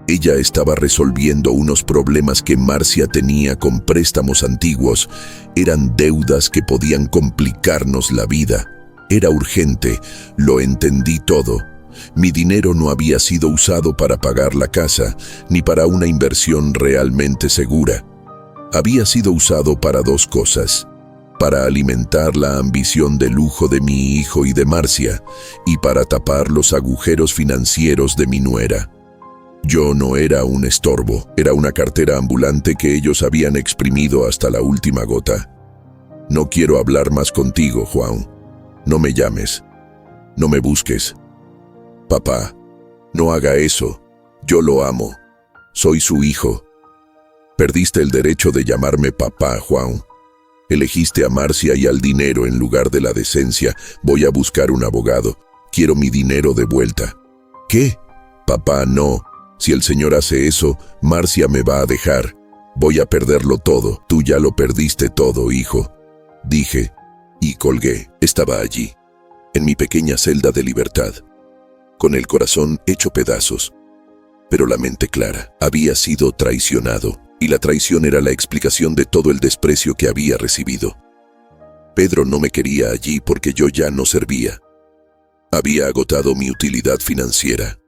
Ella estaba resolviendo unos problemas que Marcia tenía con préstamos antiguos. Eran deudas que podían complicarnos la vida. Era urgente, lo entendí todo. Mi dinero no había sido usado para pagar la casa, ni para una inversión realmente segura. Había sido usado para dos cosas: para alimentar la ambición de lujo de mi hijo y de Marcia, y para tapar los agujeros financieros de mi nuera. Yo no era un estorbo, era una cartera ambulante que ellos habían exprimido hasta la última gota. No quiero hablar más contigo, Juan. No me llames. No me busques. Papá, no haga eso. Yo lo amo. Soy su hijo. Perdiste el derecho de llamarme papá, Juan. Elegiste a Marcia y al dinero en lugar de la decencia. Voy a buscar un abogado. Quiero mi dinero de vuelta. ¿Qué? Papá, no. Si el señor hace eso, Marcia me va a dejar. Voy a perderlo todo. Tú ya lo perdiste todo, hijo. Dije, y colgué. Estaba allí, en mi pequeña celda de libertad, con el corazón hecho pedazos, pero la mente clara. Había sido traicionado, y la traición era la explicación de todo el desprecio que había recibido. Pedro no me quería allí porque yo ya no servía. Había agotado mi utilidad financiera.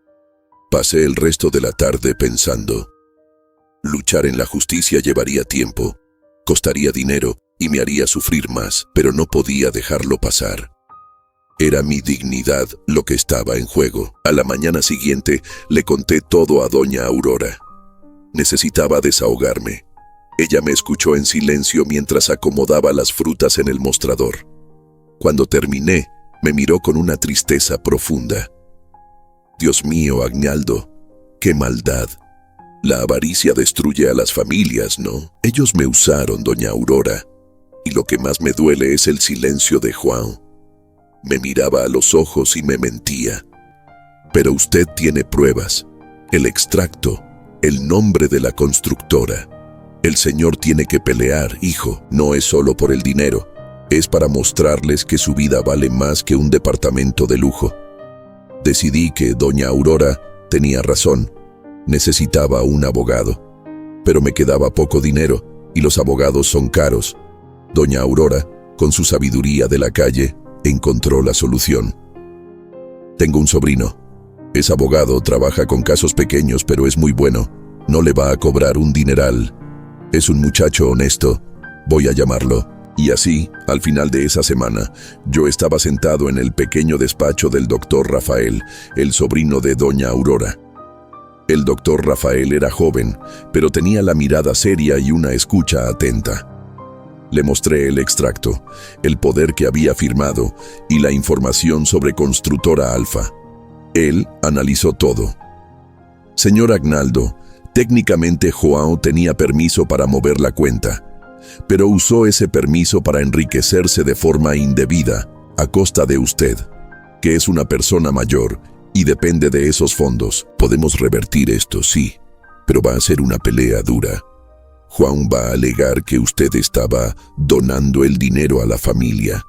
Pasé el resto de la tarde pensando. Luchar en la justicia llevaría tiempo, costaría dinero y me haría sufrir más, pero no podía dejarlo pasar. Era mi dignidad lo que estaba en juego. A la mañana siguiente le conté todo a doña Aurora. Necesitaba desahogarme. Ella me escuchó en silencio mientras acomodaba las frutas en el mostrador. Cuando terminé, me miró con una tristeza profunda. Dios mío, Agnaldo, qué maldad. La avaricia destruye a las familias, ¿no? Ellos me usaron, doña Aurora. Y lo que más me duele es el silencio de Juan. Me miraba a los ojos y me mentía. Pero usted tiene pruebas. El extracto, el nombre de la constructora. El señor tiene que pelear, hijo. No es solo por el dinero. Es para mostrarles que su vida vale más que un departamento de lujo. Decidí que doña Aurora tenía razón. Necesitaba un abogado. Pero me quedaba poco dinero y los abogados son caros. Doña Aurora, con su sabiduría de la calle, encontró la solución. Tengo un sobrino. Es abogado, trabaja con casos pequeños, pero es muy bueno. No le va a cobrar un dineral. Es un muchacho honesto Voy a llamarlo. Y así, al final de esa semana, yo estaba sentado en el pequeño despacho del doctor Rafael, el sobrino de doña Aurora. El doctor Rafael era joven, pero tenía la mirada seria y una escucha atenta. Le mostré el extracto, el poder que había firmado y la información sobre Constructora Alfa. Él analizó todo. Señor Agnaldo, técnicamente João tenía permiso para mover la cuenta, pero usó ese permiso para enriquecerse de forma indebida a costa de usted, que es una persona mayor y depende de esos fondos. Podemos revertir esto, sí, pero va a ser una pelea dura. João va a alegar que usted estaba donando el dinero a la familia.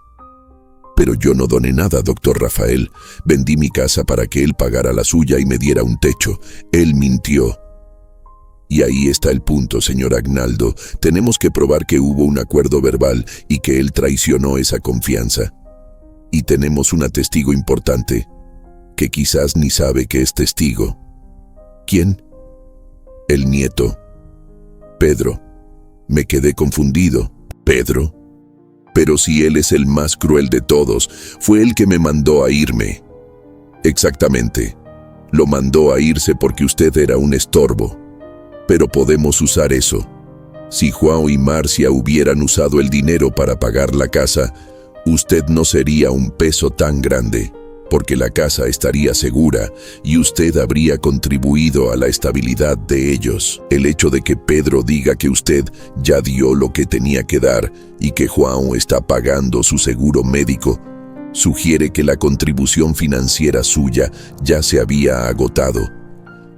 Pero yo no doné nada, doctor Rafael. Vendí mi casa para que él pagara la suya y me diera un techo. Él mintió. Y ahí está el punto, señor Agnaldo. Tenemos que probar que hubo un acuerdo verbal y que él traicionó esa confianza. Y tenemos una testigo importante, que quizás ni sabe que es testigo. ¿Quién? El nieto. Pedro. Me quedé confundido. ¿Pedro? Pero si él es el más cruel de todos, fue el que me mandó a irme. Exactamente. Lo mandó a irse porque usted era un estorbo. Pero podemos usar eso. Si João y Marcia hubieran usado el dinero para pagar la casa, usted no sería un peso tan grande, porque la casa estaría segura y usted habría contribuido a la estabilidad de ellos. El hecho de que Pedro diga que usted ya dio lo que tenía que dar y que João está pagando su seguro médico, sugiere que la contribución financiera suya ya se había agotado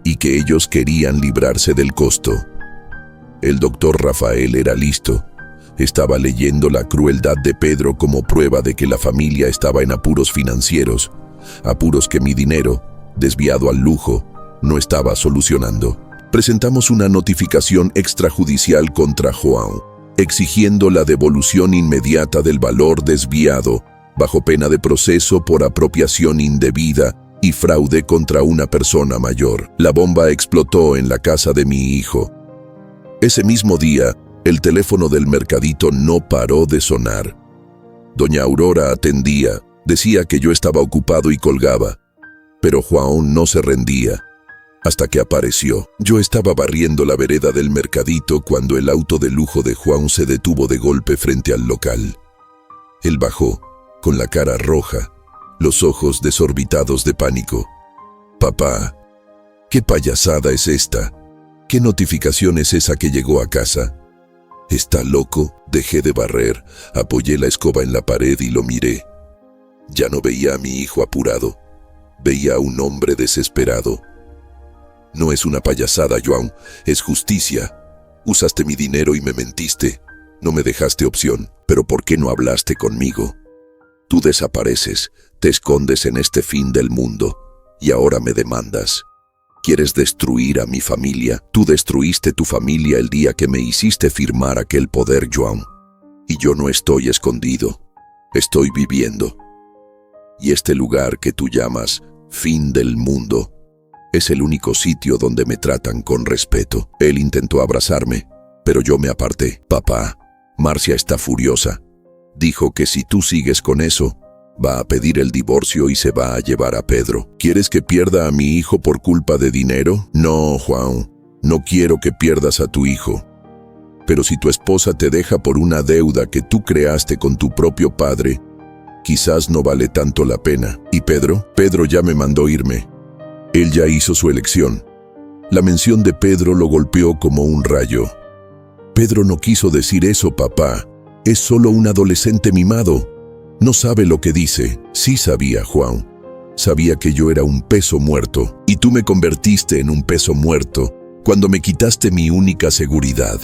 y que ellos querían librarse del costo. El doctor Rafael era listo. Estaba leyendo la crueldad de Pedro como prueba de que la familia estaba en apuros financieros, apuros que mi dinero, desviado al lujo, no estaba solucionando. Presentamos una notificación extrajudicial contra João, exigiendo la devolución inmediata del valor desviado, bajo pena de proceso por apropiación indebida y fraude contra una persona mayor. La bomba explotó en la casa de mi hijo. Ese mismo día, el teléfono del mercadito no paró de sonar. Doña Aurora atendía, decía que yo estaba ocupado y colgaba, pero João no se rendía, hasta que apareció. Yo estaba barriendo la vereda del mercadito cuando el auto de lujo de João se detuvo de golpe frente al local. Él bajó, con la cara roja, los ojos desorbitados de pánico. «Papá, ¿qué payasada es esta? ¿Qué notificación es esa que llegó a casa?» «¿Está loco?» Dejé de barrer, apoyé la escoba en la pared y lo miré. Ya no veía a mi hijo apurado, veía a un hombre desesperado. «No es una payasada, João, es justicia. Usaste mi dinero y me mentiste. No me dejaste opción, pero ¿por qué no hablaste conmigo? Tú desapareces, te escondes en este fin del mundo y ahora me demandas. ¿Quieres destruir a mi familia? Tú destruiste tu familia el día que me hiciste firmar aquel poder, João. Y yo no estoy escondido, estoy viviendo. Y este lugar que tú llamas fin del mundo es el único sitio donde me tratan con respeto». Él intentó abrazarme, pero yo me aparté. «Papá, Marcia está furiosa. Dijo que si tú sigues con eso, va a pedir el divorcio y se va a llevar a Pedro. ¿Quieres que pierda a mi hijo por culpa de dinero?» «No, João, no quiero que pierdas a tu hijo. Pero si tu esposa te deja por una deuda que tú creaste con tu propio padre, quizás no vale tanto la pena. ¿Y Pedro? Pedro ya me mandó irme. Él ya hizo su elección». La mención de Pedro lo golpeó como un rayo. «Pedro no quiso decir eso, papá. Es solo un adolescente mimado. No sabe lo que dice». «Sí sabía, João. Sabía que yo era un peso muerto. Y tú me convertiste en un peso muerto cuando me quitaste mi única seguridad».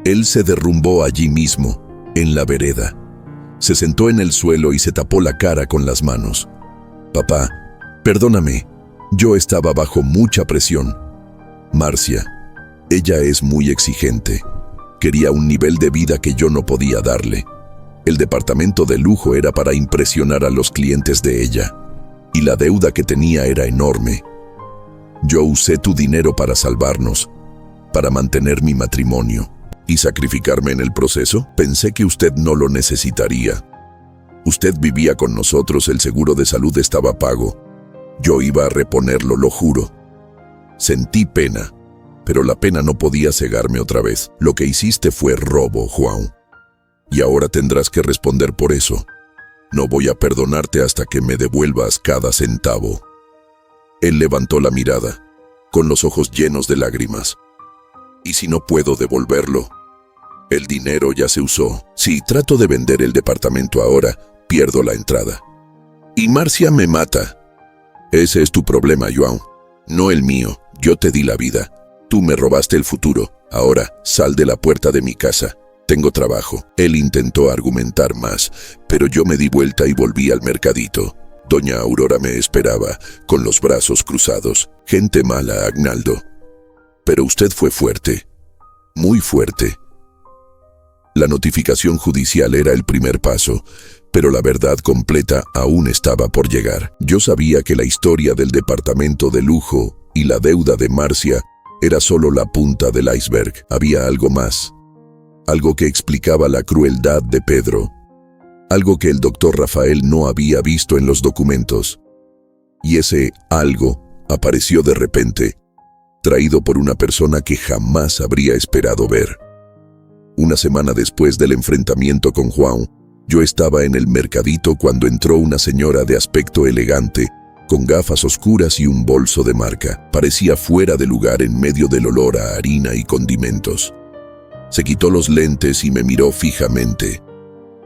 Él se derrumbó allí mismo, en la vereda. Se sentó en el suelo y se tapó la cara con las manos. «Papá, perdóname. Yo estaba bajo mucha presión. Marcia, ella es muy exigente. Quería un nivel de vida que yo no podía darle. El departamento de lujo era para impresionar a los clientes de ella, y la deuda que tenía era enorme. Yo usé tu dinero para salvarnos, para mantener mi matrimonio. ¿Y sacrificarme en el proceso? Pensé que usted no lo necesitaría. Usted vivía con nosotros, el seguro de salud estaba pago. Yo iba a reponerlo, lo juro. Sentí pena, pero la pena no podía cegarme otra vez. Lo que hiciste fue robo, Juan. Y ahora tendrás que responder por eso. No voy a perdonarte hasta que me devuelvas cada centavo. Él levantó la mirada, con los ojos llenos de lágrimas. ¿Y si no puedo devolverlo? El dinero ya se usó. Si trato de vender el departamento ahora, pierdo la entrada. Y Marcia me mata. Ese es tu problema, Joan, no el mío. Yo te di la vida. Tú me robaste el futuro. Ahora, sal de la puerta de mi casa. Tengo trabajo. Él intentó argumentar más, pero yo me di vuelta y volví al mercadito. Doña Aurora me esperaba, con los brazos cruzados. Gente mala, Agnaldo. Pero usted fue fuerte. Muy fuerte. La notificación judicial era el primer paso, pero la verdad completa aún estaba por llegar. Yo sabía que la historia del departamento de lujo y la deuda de Marcia era solo la punta del iceberg. Había algo más. Algo que explicaba la crueldad de Pedro. Algo que el doctor Rafael no había visto en los documentos. Y ese algo apareció de repente, traído por una persona que jamás habría esperado ver. Una semana después del enfrentamiento con Juan, yo estaba en el mercadito cuando entró una señora de aspecto elegante, con gafas oscuras y un bolso de marca. Parecía fuera de lugar en medio del olor a harina y condimentos. Se quitó los lentes y me miró fijamente.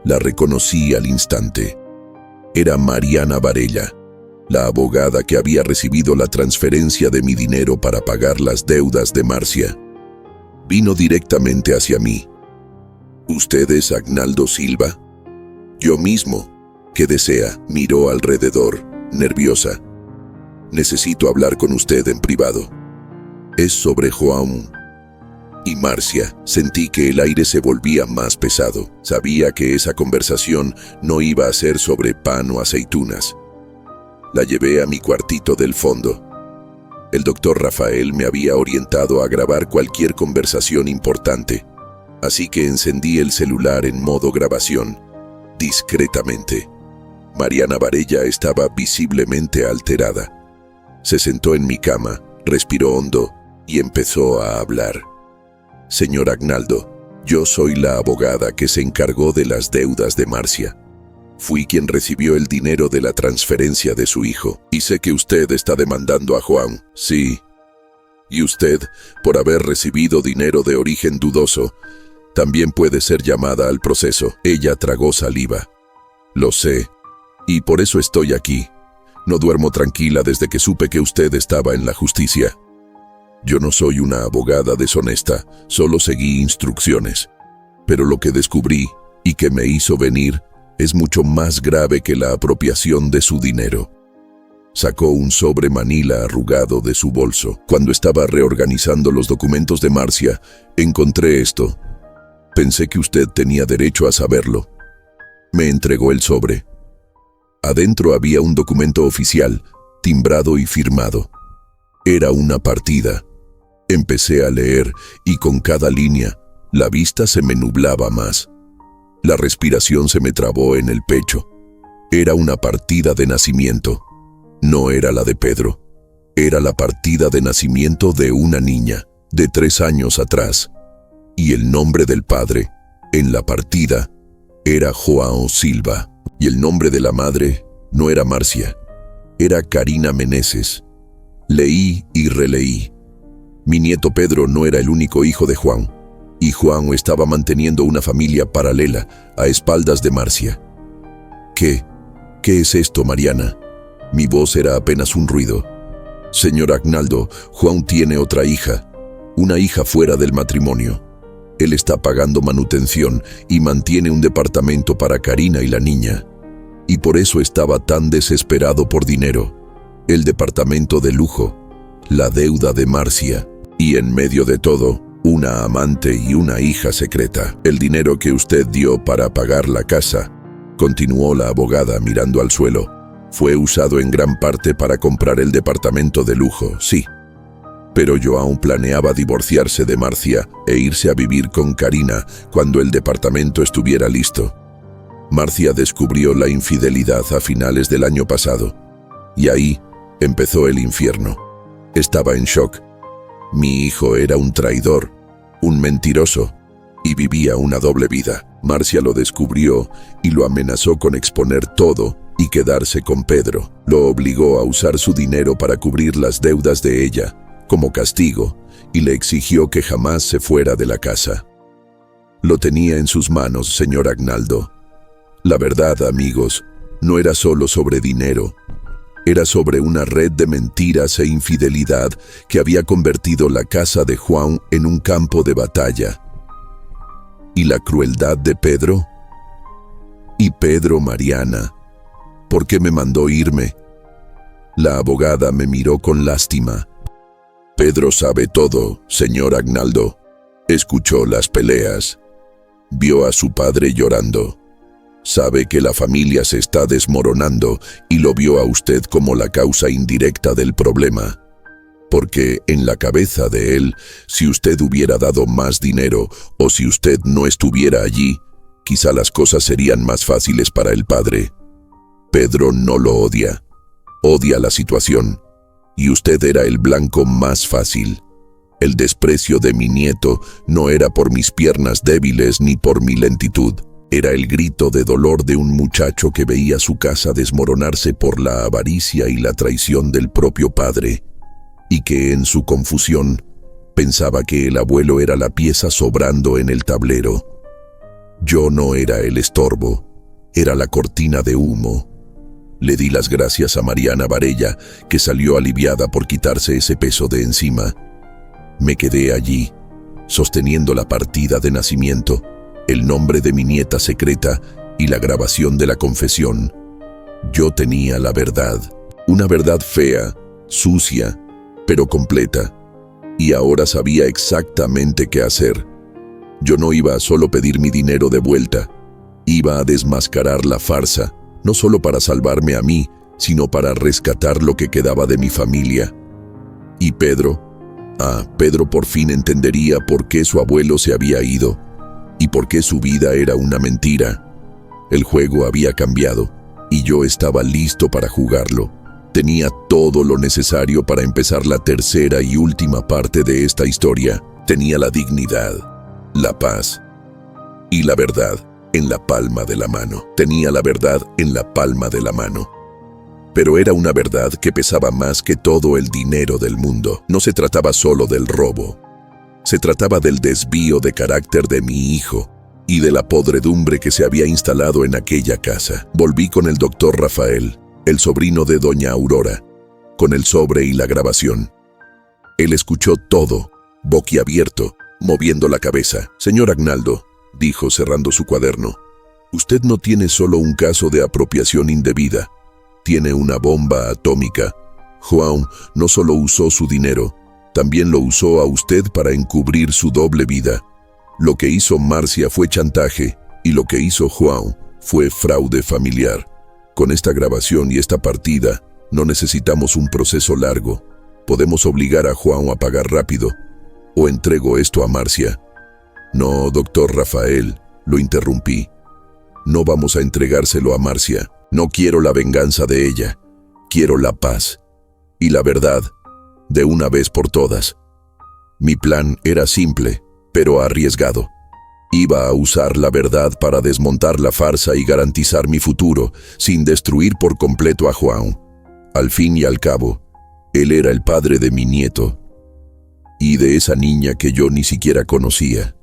La reconocí al instante. Era Mariana Varella, la abogada que había recibido la transferencia de mi dinero para pagar las deudas de Marcia. Vino directamente hacia mí. ¿Usted es Agnaldo Silva? Yo mismo. ¿Qué desea? Miró alrededor, nerviosa. Necesito hablar con usted en privado. Es sobre Juan y Marcia. Sentí que el aire se volvía más pesado. Sabía que esa conversación no iba a ser sobre pan o aceitunas. La llevé a mi cuartito del fondo. El doctor Rafael me había orientado a grabar cualquier conversación importante, así que encendí el celular en modo grabación, discretamente. Mariana Varella estaba visiblemente alterada. Se sentó en mi cama, respiró hondo y empezó a hablar. Señor Agnaldo, yo soy la abogada que se encargó de las deudas de Marcia. Fui quien recibió el dinero de la transferencia de su hijo. Y sé que usted está demandando a Juan. Sí. Y usted, por haber recibido dinero de origen dudoso, también puede ser llamada al proceso. Ella tragó saliva. Lo sé. Y por eso estoy aquí. No duermo tranquila desde que supe que usted estaba en la justicia. Yo no soy una abogada deshonesta, solo seguí instrucciones. Pero lo que descubrí, y que me hizo venir, es mucho más grave que la apropiación de su dinero. Sacó un sobre manila arrugado de su bolso. Cuando estaba reorganizando los documentos de Marcia, encontré esto. Pensé que usted tenía derecho a saberlo. Me entregó el sobre. Adentro había un documento oficial, timbrado y firmado. Era una partida. Empecé a leer y con cada línea, la vista se me nublaba más. La respiración se me trabó en el pecho. Era una partida de nacimiento. No era la de Pedro. Era la partida de nacimiento de una niña, de 3 años atrás. Y el nombre del padre, en la partida, era João Silva. Y el nombre de la madre no era Marcia, era Karina Meneses. Leí y releí. Mi nieto Pedro no era el único hijo de Juan. Y Juan estaba manteniendo una familia paralela a espaldas de Marcia. ¿Qué es esto, Mariana? Mi voz era apenas un ruido. Señor Agnaldo, Juan tiene otra hija, una hija fuera del matrimonio. Él está pagando manutención y mantiene un departamento para Karina y la niña. Y por eso estaba tan desesperado por dinero. El departamento de lujo, la deuda de Marcia y en medio de todo, una amante y una hija secreta. El dinero que usted dio para pagar la casa, continuó la abogada mirando al suelo, fue usado en gran parte para comprar el departamento de lujo, sí. Pero João planeaba divorciarse de Marcia e irse a vivir con Karina cuando el departamento estuviera listo. Marcia descubrió la infidelidad a finales del año pasado, y ahí empezó el infierno. Estaba en shock. Mi hijo era un traidor, un mentiroso, y vivía una doble vida. Marcia lo descubrió y lo amenazó con exponer todo y quedarse con Pedro. Lo obligó a usar su dinero para cubrir las deudas de ella, como castigo, y le exigió que jamás se fuera de la casa. Lo tenía en sus manos, señor Agnaldo. La verdad, amigos, no era solo sobre dinero. Era sobre una red de mentiras e infidelidad que había convertido la casa de João en un campo de batalla. ¿Y la crueldad de Pedro? Y Pedro, Mariana, ¿por qué me mandó irme? La abogada me miró con lástima. Pedro sabe todo, señor Agnaldo. Escuchó las peleas. Vio a su padre llorando. Sabe que la familia se está desmoronando y lo vio a usted como la causa indirecta del problema. Porque en la cabeza de él, si usted hubiera dado más dinero o si usted no estuviera allí, quizá las cosas serían más fáciles para el padre. Pedro no lo odia. Odia la situación. Y usted era el blanco más fácil. El desprecio de mi nieto no era por mis piernas débiles ni por mi lentitud. Era el grito de dolor de un muchacho que veía su casa desmoronarse por la avaricia y la traición del propio padre, y que en su confusión pensaba que el abuelo era la pieza sobrando en el tablero. Yo no era el estorbo, era la cortina de humo. Le di las gracias a Mariana Varella, que salió aliviada por quitarse ese peso de encima. Me quedé allí, sosteniendo la partida de nacimiento, el nombre de mi nieta secreta y la grabación de la confesión. Yo tenía la verdad, una verdad fea, sucia, pero completa, y ahora sabía exactamente qué hacer. Yo no iba a solo pedir mi dinero de vuelta, iba a desmascarar la farsa, no solo para salvarme a mí, sino para rescatar lo que quedaba de mi familia. ¿Y Pedro? Pedro por fin entendería por qué su abuelo se había ido, y por qué su vida era una mentira. El juego había cambiado, y yo estaba listo para jugarlo. Tenía todo lo necesario para empezar la tercera y última parte de esta historia. Tenía la dignidad, la paz y la verdad en la palma de la mano. Tenía la verdad en la palma de la mano. Pero era una verdad que pesaba más que todo el dinero del mundo. No se trataba solo del robo. Se trataba del desvío de carácter de mi hijo y de la podredumbre que se había instalado en aquella casa. Volví con el doctor Rafael, el sobrino de doña Aurora, con el sobre y la grabación. Él escuchó todo, boquiabierto, moviendo la cabeza. Señor Agnaldo, dijo cerrando su cuaderno, usted no tiene solo un caso de apropiación indebida, tiene una bomba atómica. João no solo usó su dinero, también lo usó a usted para encubrir su doble vida. Lo que hizo Marcia fue chantaje y lo que hizo João fue fraude familiar. Con esta grabación y esta partida no necesitamos un proceso largo. Podemos obligar a João a pagar rápido. ¿O entrego esto a Marcia? No, doctor Rafael, lo interrumpí. No vamos a entregárselo a Marcia. No quiero la venganza de ella. Quiero la paz y la verdad, de una vez por todas. Mi plan era simple, pero arriesgado. Iba a usar la verdad para desmontar la farsa y garantizar mi futuro, sin destruir por completo a João. Al fin y al cabo, él era el padre de mi nieto y de esa niña que yo ni siquiera conocía.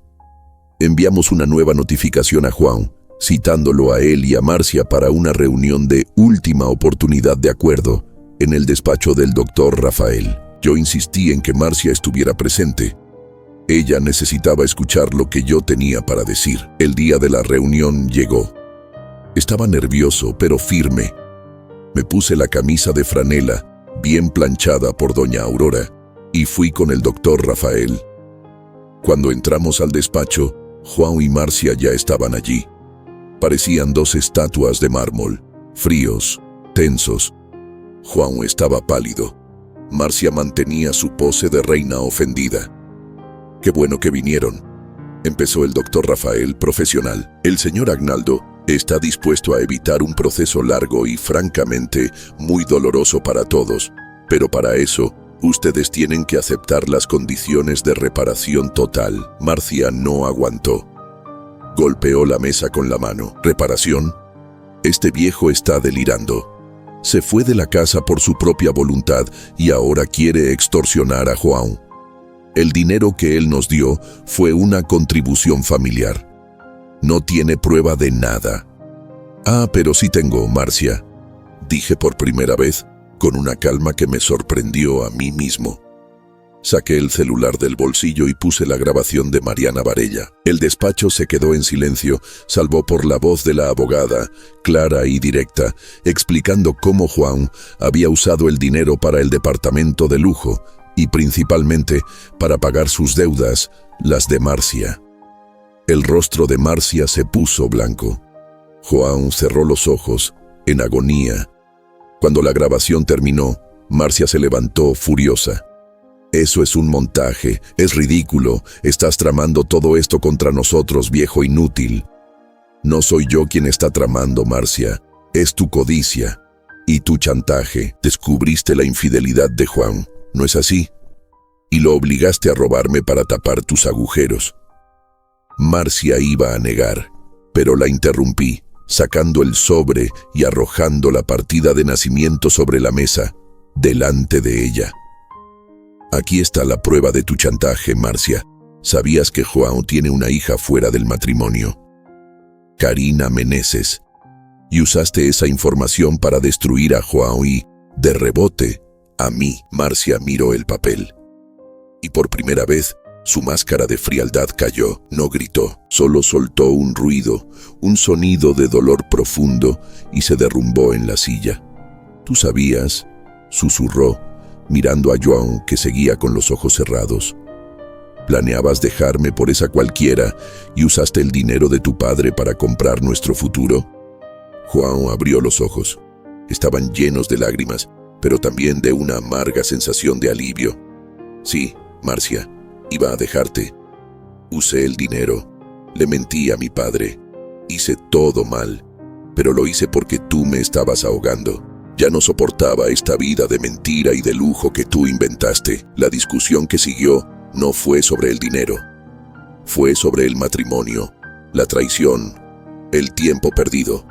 Enviamos una nueva notificación a João, citándolo a él y a Marcia para una reunión de última oportunidad de acuerdo en el despacho del doctor Rafael. Yo insistí en que Marcia estuviera presente. Ella necesitaba escuchar lo que yo tenía para decir. El día de la reunión llegó. Estaba nervioso, pero firme. Me puse la camisa de franela, bien planchada por doña Aurora, y fui con el doctor Rafael. Cuando entramos al despacho, João y Marcia ya estaban allí. Parecían dos estatuas de mármol, fríos, tensos. João estaba pálido. Marcia mantenía su pose de reina ofendida. «Qué bueno que vinieron», empezó el doctor Rafael, profesional. «El señor Agnaldo está dispuesto a evitar un proceso largo y, francamente, muy doloroso para todos. Pero para eso, ustedes tienen que aceptar las condiciones de reparación total». Marcia no aguantó. Golpeó la mesa con la mano. «¿Reparación? Este viejo está delirando. Se fue de la casa por su propia voluntad y ahora quiere extorsionar a João. El dinero que él nos dio fue una contribución familiar. No tiene prueba de nada». «Ah, pero sí tengo, Marcia», dije por primera vez, con una calma que me sorprendió a mí mismo. Saqué el celular del bolsillo y puse la grabación de Mariana Varela. El despacho se quedó en silencio, salvo por la voz de la abogada, clara y directa, explicando cómo João había usado el dinero para el departamento de lujo y principalmente para pagar sus deudas, las de Marcia. El rostro de Marcia se puso blanco. João cerró los ojos, en agonía. Cuando la grabación terminó, Marcia se levantó furiosa. «Eso es un montaje, es ridículo, estás tramando todo esto contra nosotros, viejo inútil». «No soy yo quien está tramando, Marcia, es tu codicia y tu chantaje. Descubriste la infidelidad de João, ¿no es así? Y lo obligaste a robarme para tapar tus agujeros». Marcia iba a negar, pero la interrumpí, sacando el sobre y arrojando la partida de nacimiento sobre la mesa, delante de ella. «Aquí está la prueba de tu chantaje, Marcia. Sabías que João tiene una hija fuera del matrimonio, Karina Meneses, y usaste esa información para destruir a João y, de rebote, a mí». Marcia miró el papel. Y por primera vez, su máscara de frialdad cayó. No gritó, solo soltó un ruido, un sonido de dolor profundo y se derrumbó en la silla. «¿Tú sabías?», susurró, mirando a João, que seguía con los ojos cerrados. «¿Planeabas dejarme por esa cualquiera y usaste el dinero de tu padre para comprar nuestro futuro?». João abrió los ojos. Estaban llenos de lágrimas, pero también de una amarga sensación de alivio. «Sí, Marcia, iba a dejarte. Usé el dinero, le mentí a mi padre, hice todo mal, pero lo hice porque tú me estabas ahogando. Ya no soportaba esta vida de mentira y de lujo que tú inventaste». La discusión que siguió no fue sobre el dinero. Fue sobre el matrimonio, la traición, el tiempo perdido.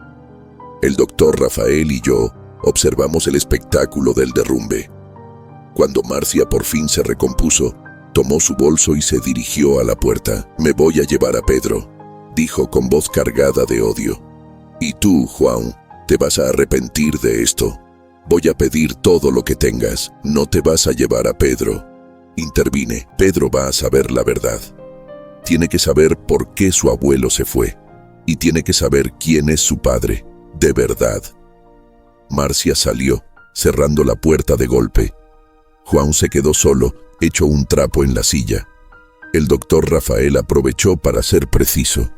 El doctor Rafael y yo observamos el espectáculo del derrumbe. Cuando Marcia por fin se recompuso, tomó su bolso y se dirigió a la puerta. «Me voy a llevar a Pedro», dijo con voz cargada de odio. «Y tú, João, te vas a arrepentir de esto. Voy a pedir todo lo que tengas. No te vas a llevar a Pedro». Intervine. «Pedro va a saber la verdad. Tiene que saber por qué su abuelo se fue. Y tiene que saber quién es su padre, de verdad». Marcia salió, cerrando la puerta de golpe. João se quedó solo, hecho un trapo en la silla. El doctor Rafael aprovechó para ser preciso.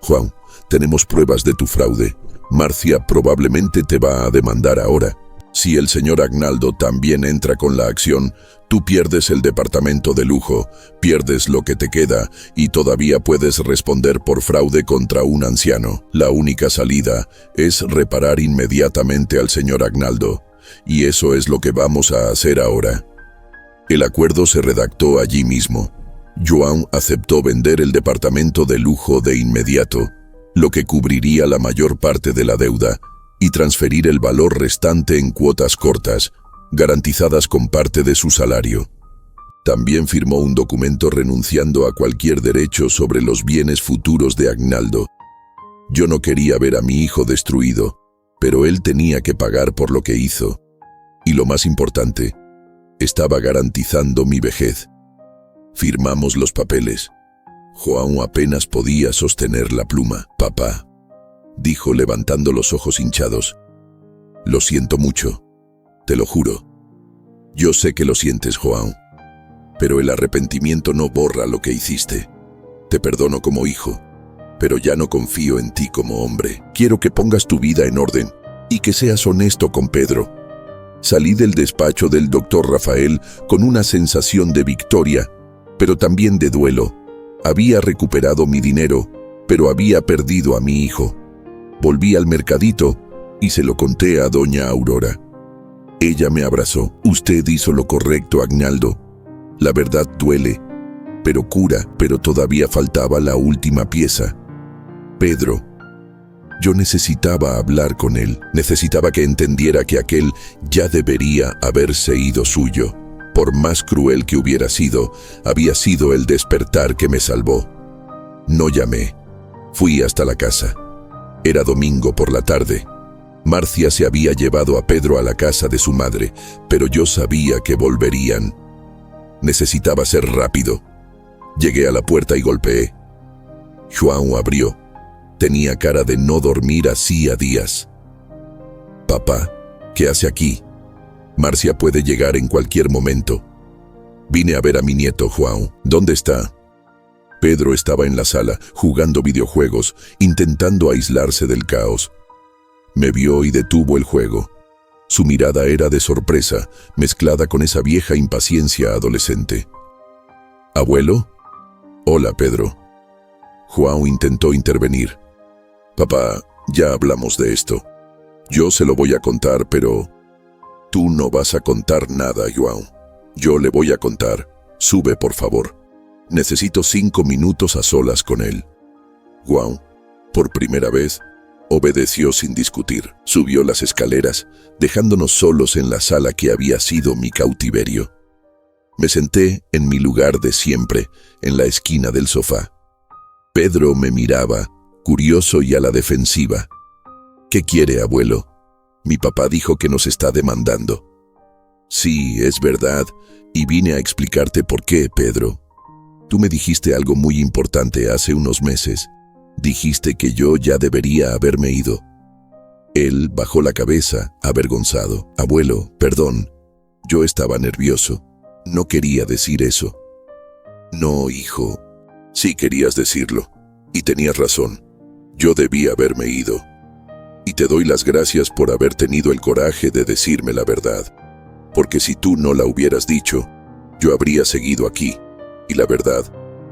«João, tenemos pruebas de tu fraude. Marcia probablemente te va a demandar ahora. Si el señor Agnaldo también entra con la acción, tú pierdes el departamento de lujo, pierdes lo que te queda y todavía puedes responder por fraude contra un anciano. La única salida es reparar inmediatamente al señor Agnaldo, y eso es lo que vamos a hacer ahora». El acuerdo se redactó allí mismo. João aceptó vender el departamento de lujo de inmediato, lo que cubriría la mayor parte de la deuda, y transferir el valor restante en cuotas cortas, garantizadas con parte de su salario. También firmó un documento renunciando a cualquier derecho sobre los bienes futuros de Agnaldo. Yo no quería ver a mi hijo destruido, pero él tenía que pagar por lo que hizo. Y lo más importante, estaba garantizando mi vejez. Firmamos los papeles. João apenas podía sostener la pluma. «Papá», dijo levantando los ojos hinchados, «lo siento mucho, te lo juro». «Yo sé que lo sientes, João, pero el arrepentimiento no borra lo que hiciste. Te perdono como hijo, pero ya no confío en ti como hombre. Quiero que pongas tu vida en orden y que seas honesto con Pedro. Salí del despacho del doctor Rafael con una sensación de victoria, pero también de duelo. Había recuperado mi dinero, pero había perdido a mi hijo. Volví al mercadito y se lo conté a doña Aurora. Ella me abrazó. Usted hizo lo correcto, Agnaldo. La verdad duele, pero cura, pero todavía faltaba la última pieza. Pedro. Yo necesitaba hablar con él. Necesitaba que entendiera que aquel ya debería haberse ido suyo. Por más cruel que hubiera sido, había sido el despertar que me salvó. No llamé. Fui hasta la casa. Era domingo por la tarde. Marcia se había llevado a Pedro a la casa de su madre, pero yo sabía que volverían. Necesitaba ser rápido. Llegué a la puerta y golpeé. João abrió. Tenía cara de no dormir hacía días. «Papá, ¿qué hace aquí? Marcia puede llegar en cualquier momento». «Vine a ver a mi nieto, João. ¿Dónde está?» Pedro estaba en la sala, jugando videojuegos, intentando aislarse del caos. Me vio y detuvo el juego. Su mirada era de sorpresa, mezclada con esa vieja impaciencia adolescente. «¿Abuelo?» «Hola, Pedro». João intentó intervenir. «Papá, ya hablamos de esto. Yo se lo voy a contar, pero tú no vas a contar nada, João. Yo le voy a contar. Sube, por favor. Necesito 5 minutos a solas con él». João, por primera vez, obedeció sin discutir. Subió las escaleras, dejándonos solos en la sala que había sido mi cautiverio. Me senté en mi lugar de siempre, en la esquina del sofá. Pedro me miraba, curioso y a la defensiva. «¿Qué quiere, abuelo? Mi papá dijo que nos está demandando». «Sí, es verdad, y vine a explicarte por qué, Pedro. Tú me dijiste algo muy importante hace unos meses. Dijiste que yo ya debería haberme ido». Él bajó la cabeza, avergonzado. «Abuelo, perdón. Yo estaba nervioso. No quería decir eso». «No, hijo. Sí querías decirlo. Y tenías razón. Yo debí haberme ido. Y te doy las gracias por haber tenido el coraje de decirme la verdad. Porque si tú no la hubieras dicho, yo habría seguido aquí. Y la verdad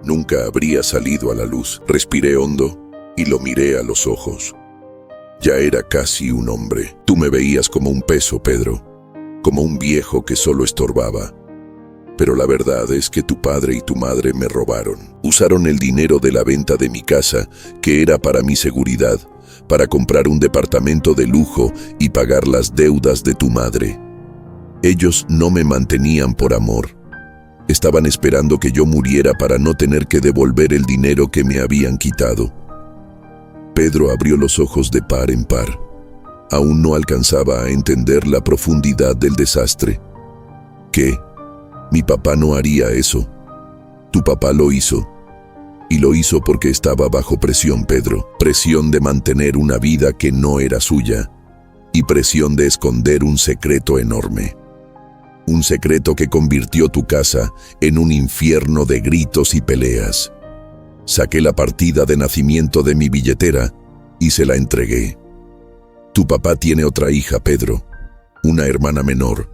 nunca habría salido a la luz». Respiré hondo y lo miré a los ojos. Ya era casi un hombre. Tú me veías como un peso, Pedro. Como un viejo que solo estorbaba. Pero la verdad es que tu padre y tu madre me robaron. Usaron el dinero de la venta de mi casa, que era para mi seguridad, para comprar un departamento de lujo y pagar las deudas de tu madre. Ellos no me mantenían por amor. Estaban esperando que yo muriera para no tener que devolver el dinero que me habían quitado. Pedro abrió los ojos de par en par. Aún no alcanzaba a entender la profundidad del desastre. ¿Qué? Mi papá no haría eso. Tu papá lo hizo. Y lo hizo porque estaba bajo presión, Pedro. Presión de mantener una vida que no era suya. Y presión de esconder un secreto enorme. Un secreto que convirtió tu casa en un infierno de gritos y peleas. Saqué la partida de nacimiento de mi billetera y se la entregué. Tu papá tiene otra hija, Pedro. Una hermana menor.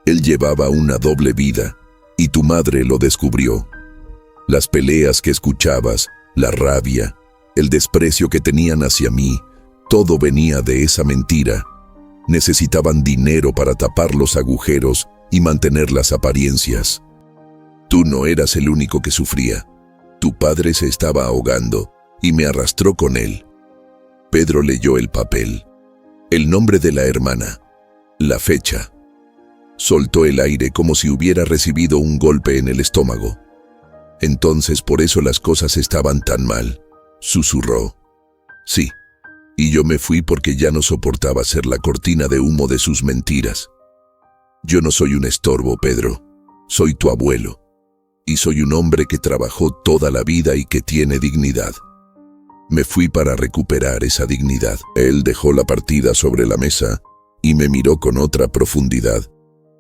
Él llevaba una doble vida, y tu madre lo descubrió. Las peleas que escuchabas, la rabia, el desprecio que tenían hacia mí, todo venía de esa mentira. Necesitaban dinero para tapar los agujeros y mantener las apariencias. Tú no eras el único que sufría. Tu padre se estaba ahogando y me arrastró con él. Pedro leyó el papel, el nombre de la hermana, la fecha. Soltó el aire como si hubiera recibido un golpe en el estómago. Entonces por eso las cosas estaban tan mal, susurró. Sí, y yo me fui porque ya no soportaba ser la cortina de humo de sus mentiras. Yo no soy un estorbo, Pedro. Soy tu abuelo. Y soy un hombre que trabajó toda la vida y que tiene dignidad. Me fui para recuperar esa dignidad. Él dejó la partida sobre la mesa y me miró con otra profundidad.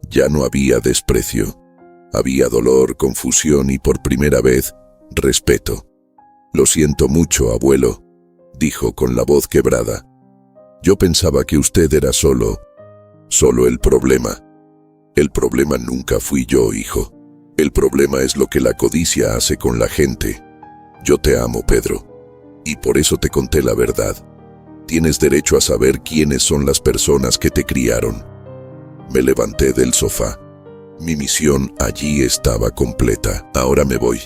Ya no había desprecio. Había dolor, confusión y por primera vez, respeto. Lo siento mucho, abuelo, dijo con la voz quebrada. Yo pensaba que usted era solo. solo el problema. El problema nunca fui yo, hijo. El problema es lo que la codicia hace con la gente. Yo te amo, Pedro, y por eso te conté la verdad. Tienes derecho a saber quiénes son las personas que te criaron. Me levanté del sofá. Mi misión allí estaba completa. Ahora me voy.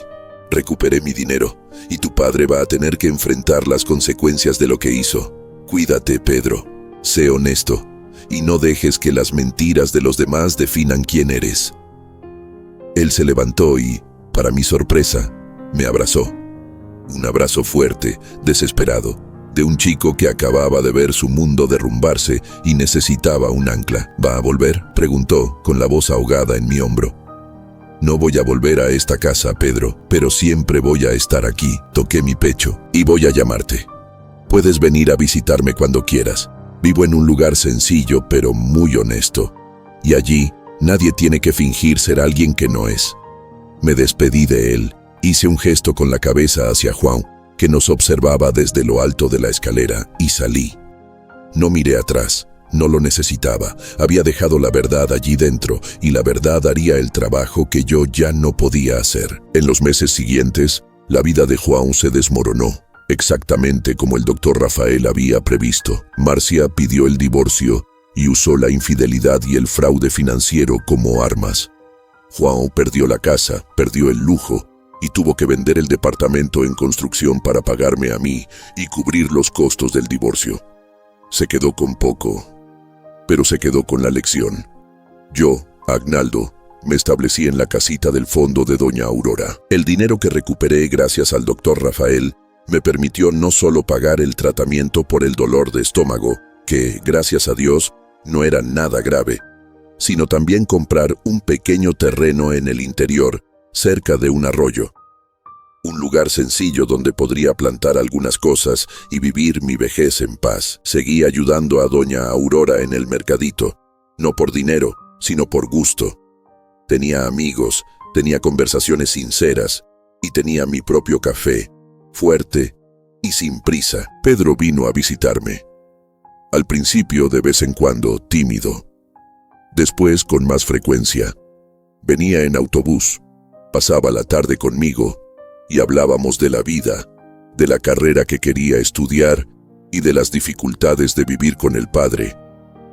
Recuperé mi dinero, y tu padre va a tener que enfrentar las consecuencias de lo que hizo. Cuídate, Pedro. Sé honesto, y no dejes que las mentiras de los demás definan quién eres. Él se levantó y, para mi sorpresa, me abrazó. Un abrazo fuerte, desesperado, de un chico que acababa de ver su mundo derrumbarse y necesitaba un ancla. ¿Va a volver?, preguntó, con la voz ahogada en mi hombro. No voy a volver a esta casa, Pedro, pero siempre voy a estar aquí. Toqué mi pecho. Y voy a llamarte. Puedes venir a visitarme cuando quieras. Vivo en un lugar sencillo, pero muy honesto. Y allí, nadie tiene que fingir ser alguien que no es. Me despedí de él. Hice un gesto con la cabeza hacia Juan, que nos observaba desde lo alto de la escalera, y salí. No miré atrás. No lo necesitaba. Había dejado la verdad allí dentro, y la verdad haría el trabajo que yo ya no podía hacer. En los meses siguientes, la vida de Juan se desmoronó, exactamente como el doctor Rafael había previsto. Marcia pidió el divorcio y usó la infidelidad y el fraude financiero como armas. Juan perdió la casa, perdió el lujo, y tuvo que vender el departamento en construcción para pagarme a mí y cubrir los costos del divorcio. Se quedó con poco, pero se quedó con la lección. Yo, Agnaldo, me establecí en la casita del fondo de doña Aurora. El dinero que recuperé gracias al doctor Rafael me permitió no solo pagar el tratamiento por el dolor de estómago, que, gracias a Dios, no era nada grave, sino también comprar un pequeño terreno en el interior, cerca de un arroyo. Un lugar sencillo donde podría plantar algunas cosas y vivir mi vejez en paz. Seguí ayudando a doña Aurora en el mercadito, no por dinero, sino por gusto. Tenía amigos, tenía conversaciones sinceras y tenía mi propio café, fuerte y sin prisa. Pedro vino a visitarme. Al principio, de vez en cuando, tímido. Después, con más frecuencia. Venía en autobús, pasaba la tarde conmigo y hablábamos de la vida, de la carrera que quería estudiar y de las dificultades de vivir con el padre,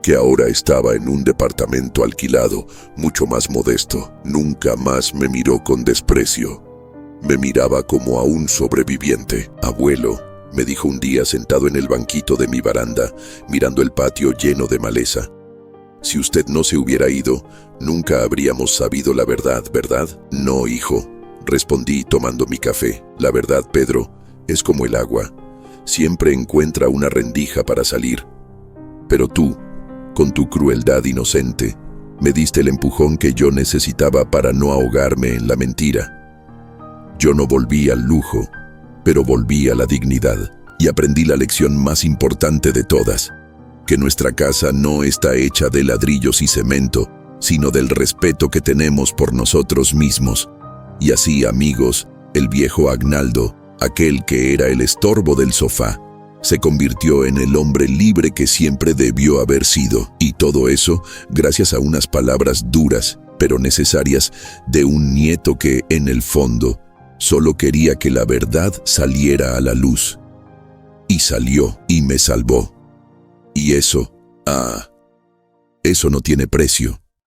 que ahora estaba en un departamento alquilado, mucho más modesto. Nunca más me miró con desprecio. Me miraba como a un sobreviviente. Abuelo, me dijo un día sentado en el banquito de mi baranda, mirando el patio lleno de maleza. Si usted no se hubiera ido, nunca habríamos sabido la verdad, ¿verdad? No, hijo, respondí tomando mi café. La verdad, Pedro, es como el agua. Siempre encuentra una rendija para salir. Pero tú, con tu crueldad inocente, me diste el empujón que yo necesitaba para no ahogarme en la mentira. Yo no volví al lujo, pero volví a la dignidad. Y aprendí la lección más importante de todas, que nuestra casa no está hecha de ladrillos y cemento, sino del respeto que tenemos por nosotros mismos. Y así, amigos, el viejo Agnaldo, aquel que era el estorbo del sofá, se convirtió en el hombre libre que siempre debió haber sido. Y todo eso gracias a unas palabras duras, pero necesarias, de un nieto que, en el fondo, solo quería que la verdad saliera a la luz. Y salió, y me salvó. Y eso no tiene precio.